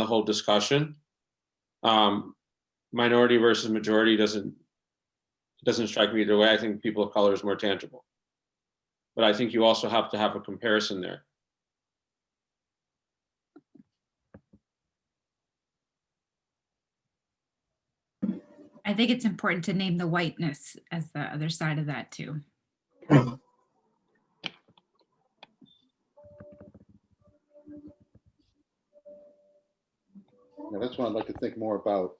whole discussion. Minority versus majority doesn't strike me either way. I think people of color is more tangible, but I think you also have to have a comparison there. I think it's important to name the whiteness as the other side of that too. Yeah, that's what I'd like to think more about.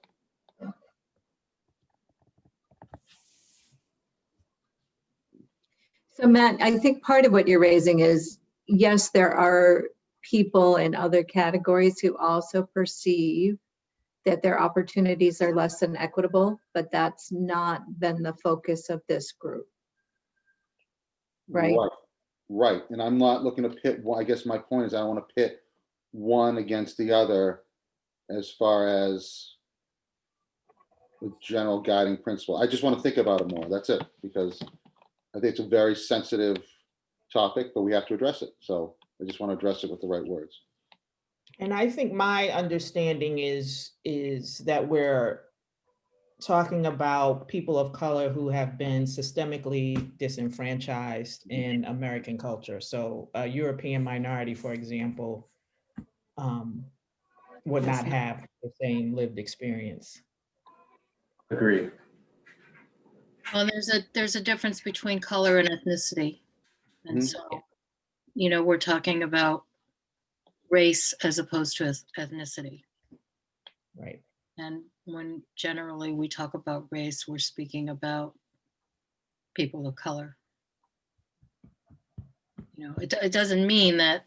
So Matt, I think part of what you're raising is, yes, there are people in other categories who also perceive that their opportunities are less than equitable, but that's not been the focus of this group. Right. Right, and I'm not looking to pit, well, I guess my point is I don't want to pit one against the other as far as the general guiding principle. I just want to think about it more, that's it, because I think it's a very sensitive topic, but we have to address it. So I just want to address it with the right words. And I think my understanding is that we're talking about people of color who have been systemically disenfranchised in American culture. So a European minority, for example, would not have the same lived experience. Agreed. Well, there's a difference between color and ethnicity. And Mhm. so, we're talking about race as opposed to ethnicity. Right. And when generally we talk about race, we're speaking about people of color. It doesn't mean that,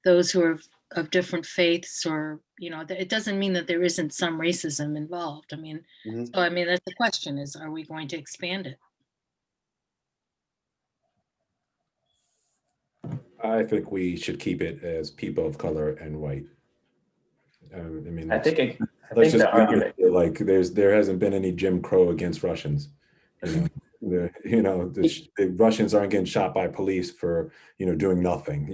those who are of different faiths or, it doesn't mean that there isn't some racism involved. I mean, Mhm. so I mean, that's the question is, are we going to expand it? I think we should keep it as people of color and white. I mean, I think let's just the argument, like there hasn't been any Jim Crow against Russians. The Russians aren't getting shot by police for doing nothing.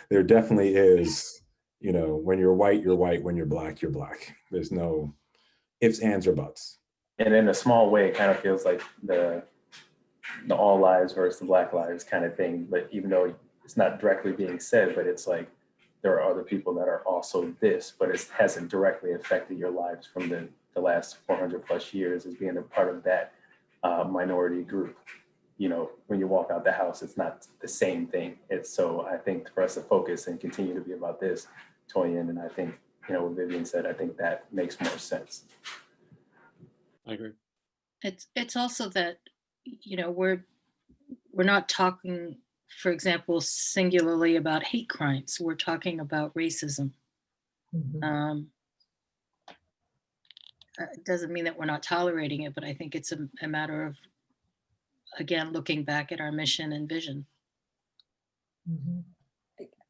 There definitely is. When you're white, you're white. When you're black, you're black. There's no ifs, ands, or buts. and in a small way, it kind of feels like the all lives versus the Black lives kind of thing. But even though it's not directly being said, but it's like there are other people that are also this, but it hasn't directly affected your lives from the last 400 plus years as being a part of that minority group. When you walk out the house, it's not the same thing. So I think for us to focus and continue to be about this, Toyin, and I think, what Vivian said, I think that makes more sense. I agree. It's also that, we're not talking, for example, singularly about hate crimes. We're talking about racism. Mhm. It doesn't mean that we're not tolerating it, but I think it's a matter of, again, looking back at our mission and vision. Mhm.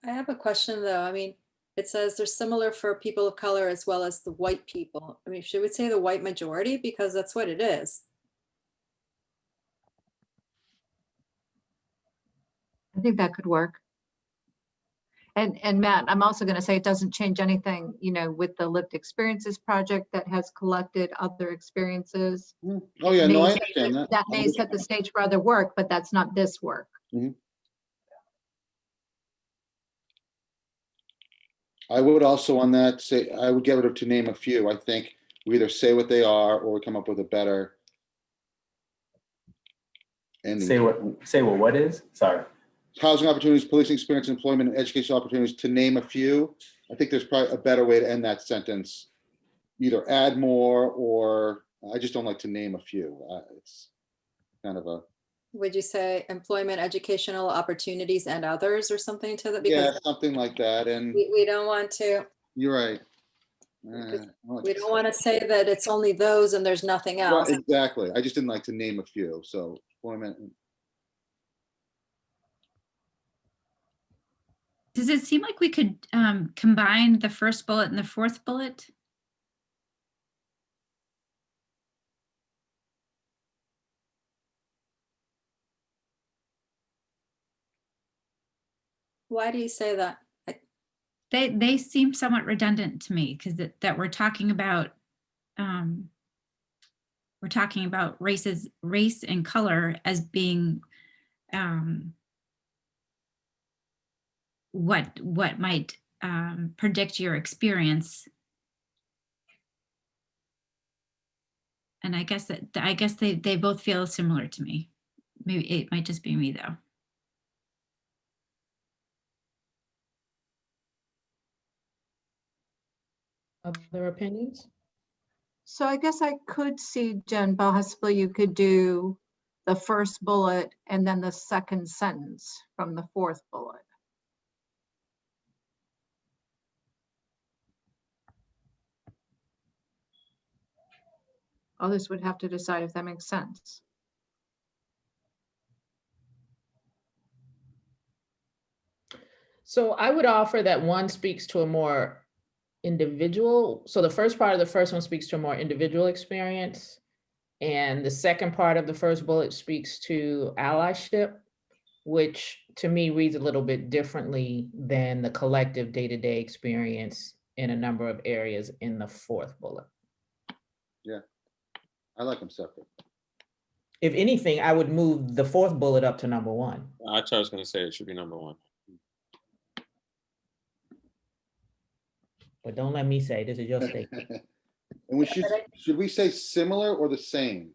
I have a question though. I mean, it says they're similar for people of color as well as the white people. I mean, should we say the white majority? Because that's what it is. I think that could work. And Matt, I'm also going to say it doesn't change anything, with the lived experiences project that has collected other experiences. Oh, yeah, no, I understand that. That may set the stage for other work, but that's not this work. I would also on that say, I would get rid of to name a few. I think we either say what they are or we come up with a better ending. Say what is? Sorry. Housing opportunities, policing experience, employment, and educational opportunities, to name a few. I think there's probably a better way to end that sentence. Either add more, or I just don't like to name a few. It's kind of a. Would you say employment, educational opportunities and others or something to that? Yeah, Because something like that. And we don't want to, you're right. we don't want to say that it's only those and there's nothing else. Right, exactly. I just didn't like to name a few. So employment. Does it seem like we could combine the first bullet and the fourth bullet? Why do you say that? They seem somewhat redundant to me because that we're talking about race and color as being what might predict your experience. And I guess they both feel similar to me. Maybe it might just be me though. Other opinions? So I guess I could see, Jen, possibly you could do the first bullet and then the second sentence from the fourth bullet. Others would have to decide if that makes sense. So I would offer that one speaks to a more individual. So the first part of the first one speaks to a more individual experience. And the second part of the first bullet speaks to allyship, which to me reads a little bit differently than the collective day-to-day experience in a number of areas in the fourth bullet. Yeah, I like them separate. If anything, I would move the fourth bullet up to number one. That's what I was gonna say, it should be number one. But don't let me say, this is your statement. And we should we say similar or the same?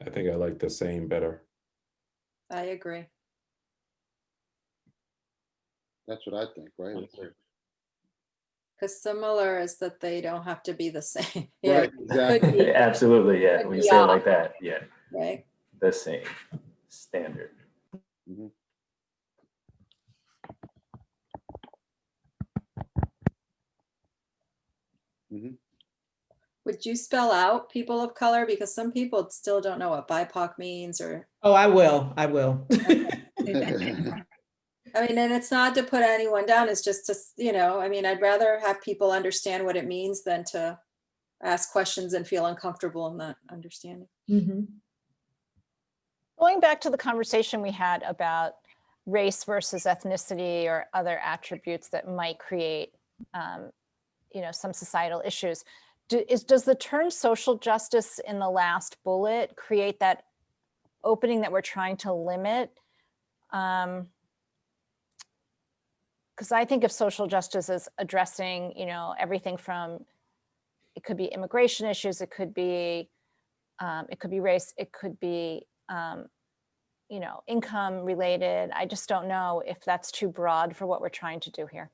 I think I like the same better. I agree. That's what I think, right? Because similar is that they don't have to be the same. Right, exactly. Absolutely, yeah. When you say it like that, yeah, Right. the same standard. Mhm. Mhm. Would you spell out people of color? Because some people still don't know what BIPOC means or, Oh, I will. I mean, and it's not to put anyone down, it's just to, you know, I mean, I'd rather have people understand what it means than to ask questions and feel uncomfortable in not understanding. Mhm. Going back to the conversation we had about race versus ethnicity or other attributes that might create, you know, some societal issues. Does the term social justice in the last bullet create that opening that we're trying to limit? Because I think of social justice as addressing, you know, everything from, it could be immigration issues, it could be race, it could be, you know, income related. I just don't know if that's too broad for what we're trying to do here.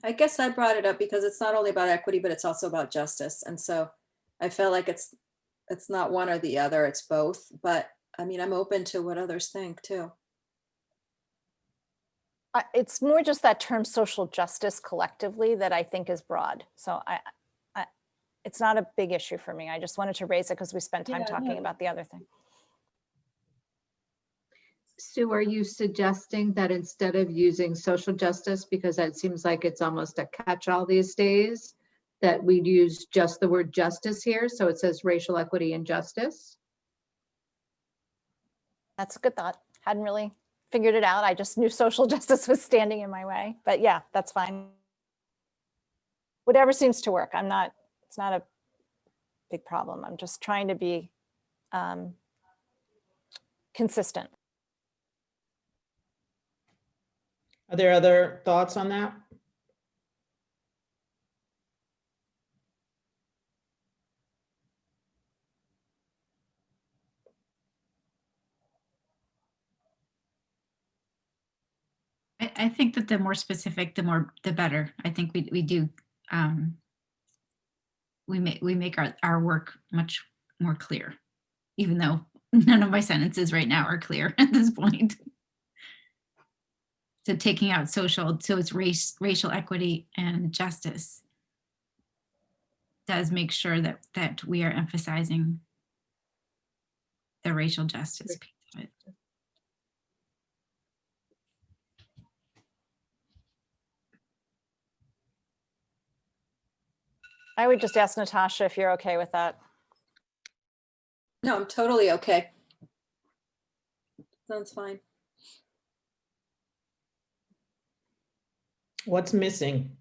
I guess I brought it up because it's not only about equity, but it's also about justice. And so I felt like it's not one or the other, it's both. But I mean, I'm open to what others think too. It's more just that term social justice collectively that I think is broad. So it's not a big issue for me. I just wanted to raise it because we spent time talking about the other thing. Sue, are you suggesting that instead of using social justice, because that seems like it's almost a catch-all these days, that we'd use just the word justice here? So it says racial equity and justice. That's a good thought. Hadn't really figured it out. I just knew social justice was standing in my way, but yeah, that's fine. Whatever seems to work. It's not a big problem. I'm just trying to be consistent. Are there other thoughts on that? I think that the more specific, the better. I think we do, we make our work much more clear, even though none of my sentences right now are clear at this point. So taking out social, so it's racial equity and justice does make sure that we are emphasizing the racial justice piece of it. I would just ask Natasha if you're okay with that. No, I'm totally okay. Sounds fine. What's missing?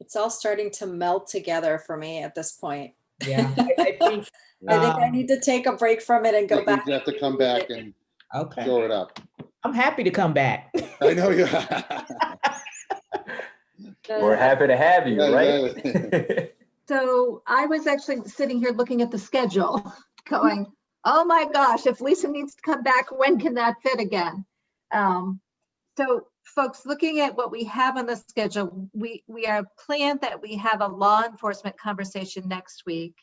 It's all starting to melt together for me at this point. Yeah, I think. I think I need to take a break from it and go back. You have to come back and Okay. shore it up. I'm happy to come back. I know you. We're happy to have you, Yeah, right? So I was actually sitting here looking at the schedule going, oh my gosh, if Lisa needs to come back, when can that fit again? So folks, looking at what we have on the schedule, we are planned that we have a law enforcement conversation next week.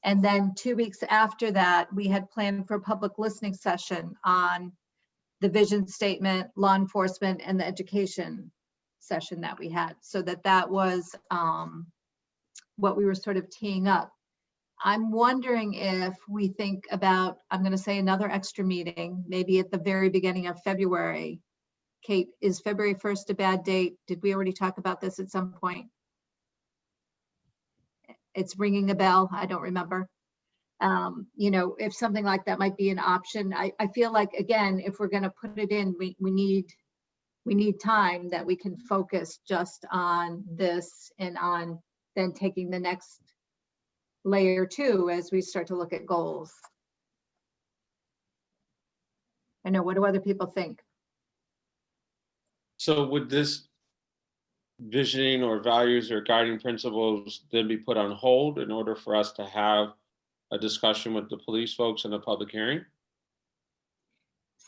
And then 2 weeks after that, we had planned for a public listening session on the vision statement, law enforcement, and the education session that we had. So that was what we were sort of teeing up. I'm wondering if we think about, I'm going to say another extra meeting, maybe at the very beginning of February. Kate, is February 1st a bad date? Did we already talk about this at some point? It's ringing a bell. I don't remember. You know, if something like that might be an option. I feel like, again, if we're going to put it in, we need time that we can focus just on this and on then taking the next layer 2 as we start to look at goals. I know, what do other people think? So would this visioning or values or guiding principles then be put on hold in order for us to have a discussion with the police folks in a public hearing?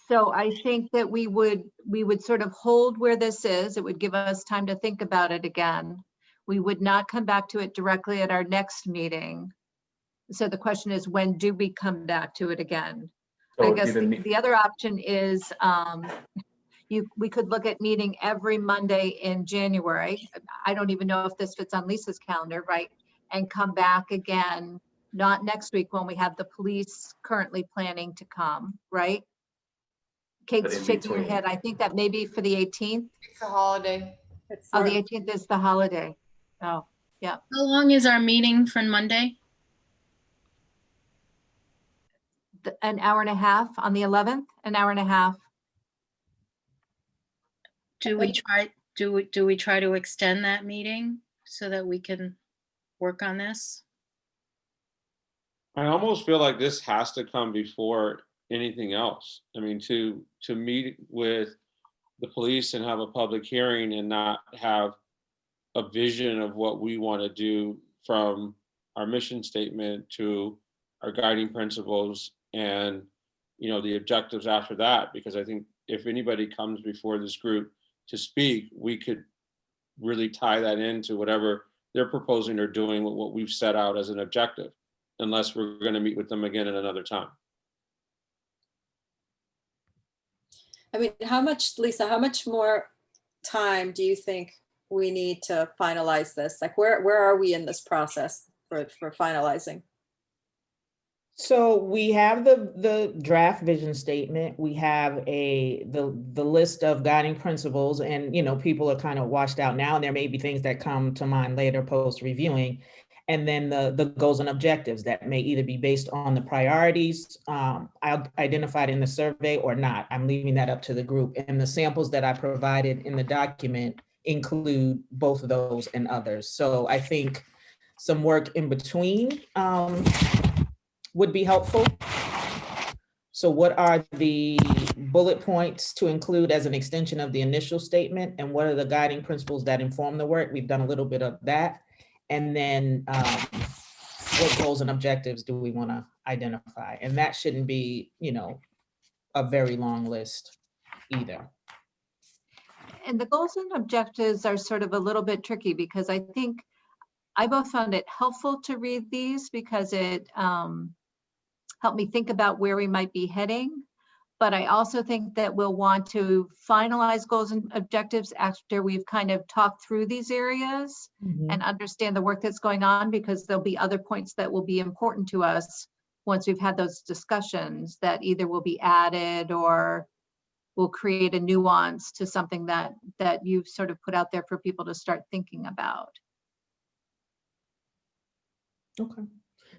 So I think that we would sort of hold where this is. It would give us time to think about it again. We would not come back to it directly at our next meeting. So the question is, when do we come back to it again? So I guess either the other option is we could look at meeting every Monday in January. I don't even know if this fits on Lisa's calendar, right? And come back again, not next week when we have the police currently planning to come, right? Kate's in shaking her between. head. I think that may be for the 18th. It's a holiday. Oh, the 18th is the holiday. Oh, yeah. How long is our meeting for Monday? An hour and a half on the 11th, an hour and a half. Do we try to extend that meeting so that we can work on this? I almost feel like this has to come before anything else. I mean, to meet with the police and have a public hearing and not have a vision of what we want to do from our mission statement to our guiding principles and, you know, the objectives after that. Because I think if anybody comes before this group to speak, we could really tie that into whatever they're proposing or doing with what we've set out as an objective, unless we're going to meet with them again at another time. I mean, Lisa, how much more time do you think we need to finalize this? Like, where are we in this process for finalizing? So we have the draft vision statement. We have the list of guiding principles, and you know, people are kind of washed out now, and there may be things that come to mind later post reviewing. And then the goals and objectives that may either be based on the priorities I identified in the survey or not. I'm leaving that up to the group. And the samples that I provided in the document include both of those and others. So I think some work in between would be helpful. So what are the bullet points to include as an extension of the initial statement? And what are the guiding principles that inform the work? We've done a little bit of that. And then what goals and objectives do we want to identify? And that shouldn't be, you know, a very long list either. And the goals and objectives are sort of a little bit tricky because I think I both found it helpful to read these because it helped me think about where we might be heading. But I also think that we'll want to finalize goals and objectives after we've kind of talked through these areas and understand the work that's going on, because there'll be other points that will be important to us once we've had those discussions that either will be added or will create a nuance to something that you've sort of put out there for people to start thinking about. Okay.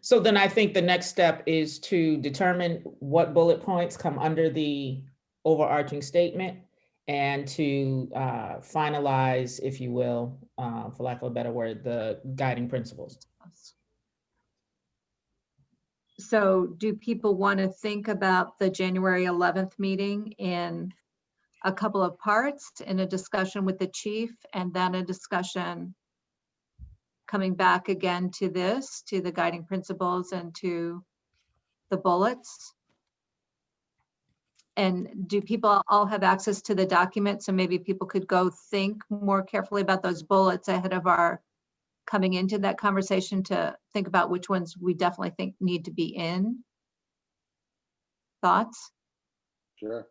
So then I think the next step is to determine what bullet points come under the overarching statement and to finalize, if you will, for lack of a better word, the guiding principles. So do people want to think about the January 11th meeting in a couple of parts in a discussion with the chief, and then a discussion coming back again to this, to the guiding principles and to the bullets. And do people all have access to the document? So maybe people could go think more carefully about those bullets ahead of our coming into that conversation, to think about which ones we definitely think need to be in. Thoughts? Sure.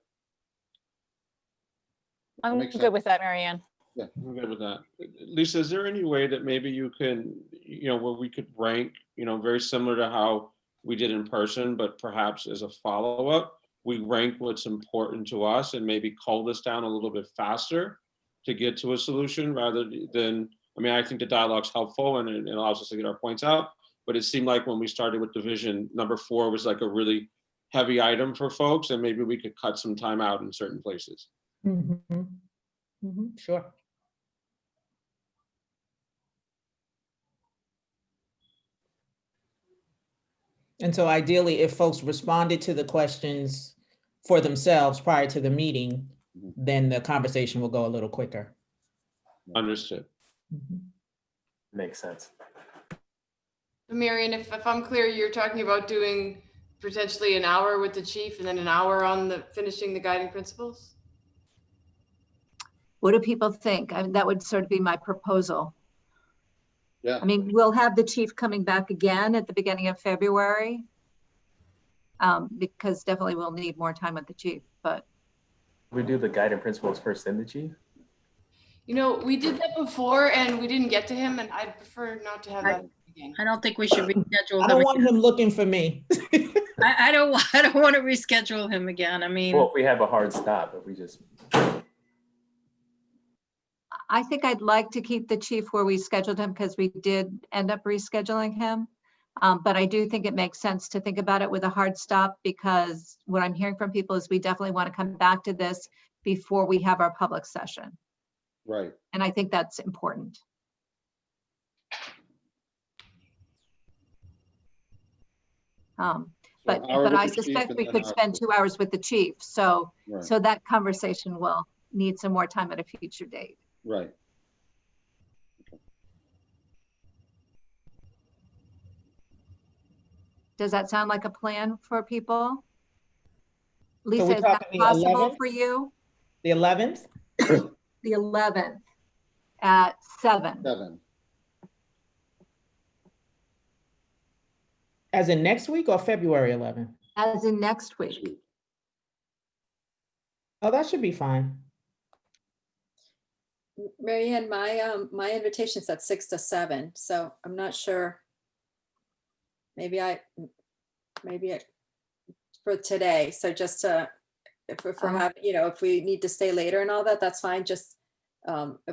I'm makes good sense. with that, Marianne. I'm good with that. Lisa, is there any way that maybe you can, where we could rank, very similar to how we did in person, but perhaps as a follow-up, we rank what's important to us and maybe cull this down a little bit faster to get to a solution rather than, I think the dialogue's helpful and it allows us to get our points out, but it seemed like when we started with division, number 4 was like a really heavy item for folks, and maybe we could cut some time out in certain places. Sure. And so ideally, if folks responded to the questions for themselves prior to the meeting, then the conversation will go a little quicker. Understood. Makes sense. Marion, if I'm clear, you're talking about doing potentially an hour with the chief and then an hour on finishing the guiding principles? What do people think? That would sort of be my proposal. Yeah. We'll have the chief coming back again at the beginning of February, because definitely we'll need more time with the chief, but. We do the guiding principles first, then the chief? We did that before and we didn't get to him, and I prefer not to have that again. I don't think we should reschedule I him. don't want him looking for me. I don't want to reschedule him again. Well, if we have a hard stop, if we just. I think I'd like to keep the chief where we scheduled him, because we did end up rescheduling him. But I do think it makes sense to think about it with a hard stop, because what I'm hearing from people is we definitely want to come back to this before we have our public session. Right. And I think that's important. But I suspect we could spend 2 hours with the chief. So that conversation will need some more time at a future date. Right. Does that sound like a plan for people? So Lisa, we're is that talking the possible 11th? for you? The 11th? The 11th at 7. 7. As in next week or February 11th? As in next week. Oh, that should be fine. Marianne, my invitation's at 6 to 7, so I'm not sure. Maybe for today. So just to, if we're having, if we need to stay later and all that, that's fine. Just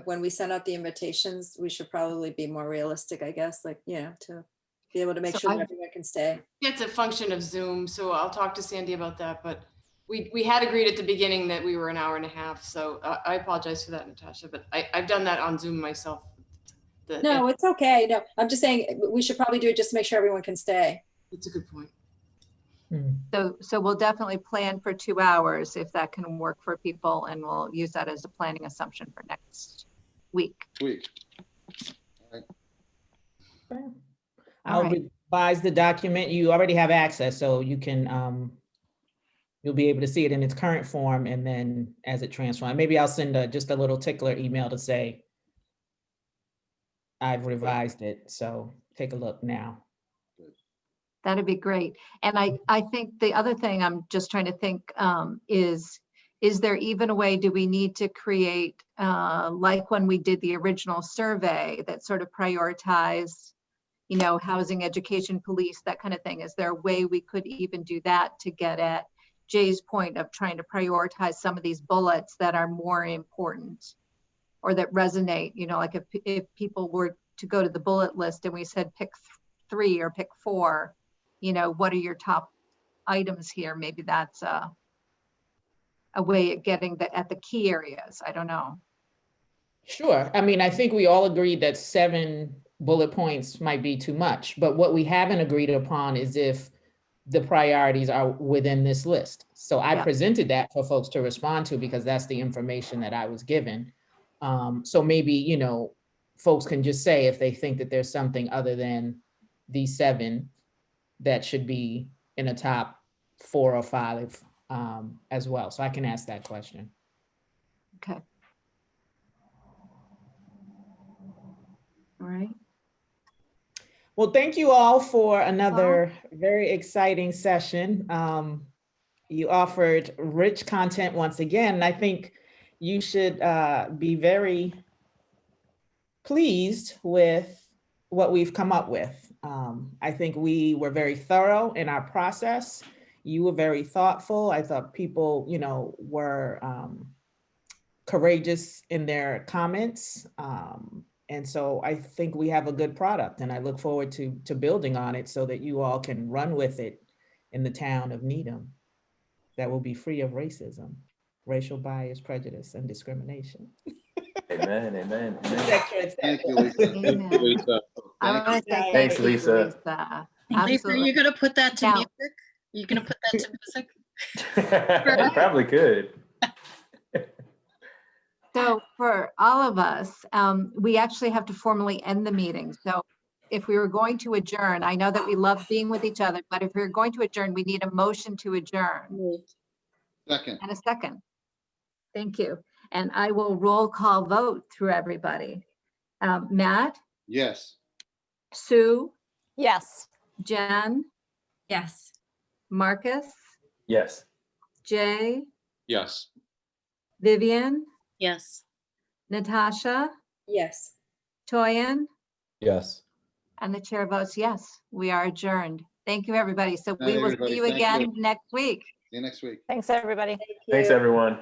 when we send out the invitations, we should probably be more realistic, I guess, to be able to make sure that everyone can stay. It's a function of Zoom, so I'll talk to Sandy about that, but we had agreed at the beginning that we were an hour and a half, so I apologize for that, Natasha, but I've done that on Zoom myself. No, it's okay. No, I'm just saying we should probably do it just to make sure everyone can stay. It's a good point. So we'll definitely plan for 2 hours if that can work for people, and we'll use that as a planning assumption for next week. All right. I'll revise the document. You already have access, so you can, you'll be able to see it in its current form, and then as it transforms, maybe I'll send just a little tickler email to say I've revised it, so take a look now. That'd be great. And I think the other thing I'm just trying to think is there even a way, do we need to create, like when we did the original survey, that sort of prioritize, housing, education, police, that kind of thing? Is there a way we could even do that to get at Jay's point of trying to prioritize some of these bullets that are more important or that resonate? Like if people were to go to the bullet list and we said pick 3 or pick 4, what are your top items here? Maybe that's a way of getting at the key areas. I don't know. Sure. I think we all agreed that 7 bullet points might be too much, but what we haven't agreed upon is if the priorities are within this list. So I Yeah. presented that for folks to respond to because that's the information that I was given. So maybe, you know, folks can just say if they think that there's something other than these 7 that should be in a top 4 or 5 as well. So I can ask that question. Okay. All right. Well, thank you all for another very exciting session. You offered rich content once again, and I think you should be very pleased with what we've come up with. I think we were very thorough in our process. You were very thoughtful. I thought people, you know, were courageous in their comments. And so I think we have a good product, and I look forward to building on it so that you all can run with it in the town of Needham that will be free of racism, racial bias, prejudice, and discrimination. Amen, amen, amen. Thank you, Lisa. Thank you, Amen. Lisa. I Thank want to say Thanks, thank you, Lisa. Lisa. Lisa, Absolutely. you're gonna put that to Now- music? You're gonna put that to music? You probably could. So for all of us, we actually have to formally end the meeting. So if we were going to adjourn, I know that we love being with each other, but if we're going to adjourn, we need a motion to adjourn Second, and a second. Thank you. And I will roll call vote through everybody. Matt, yes. Sue, Yes. Jen, Yes. Marcus, Yes. Jay, Yes. Vivian, Yes. Natasha, Yes. Toyin, Yes. and the chair votes yes. We are adjourned. Thank you, everybody. So Night, we will everybody. see you Thank you. again next week. See you next week. Thanks, everybody. Thanks, everyone.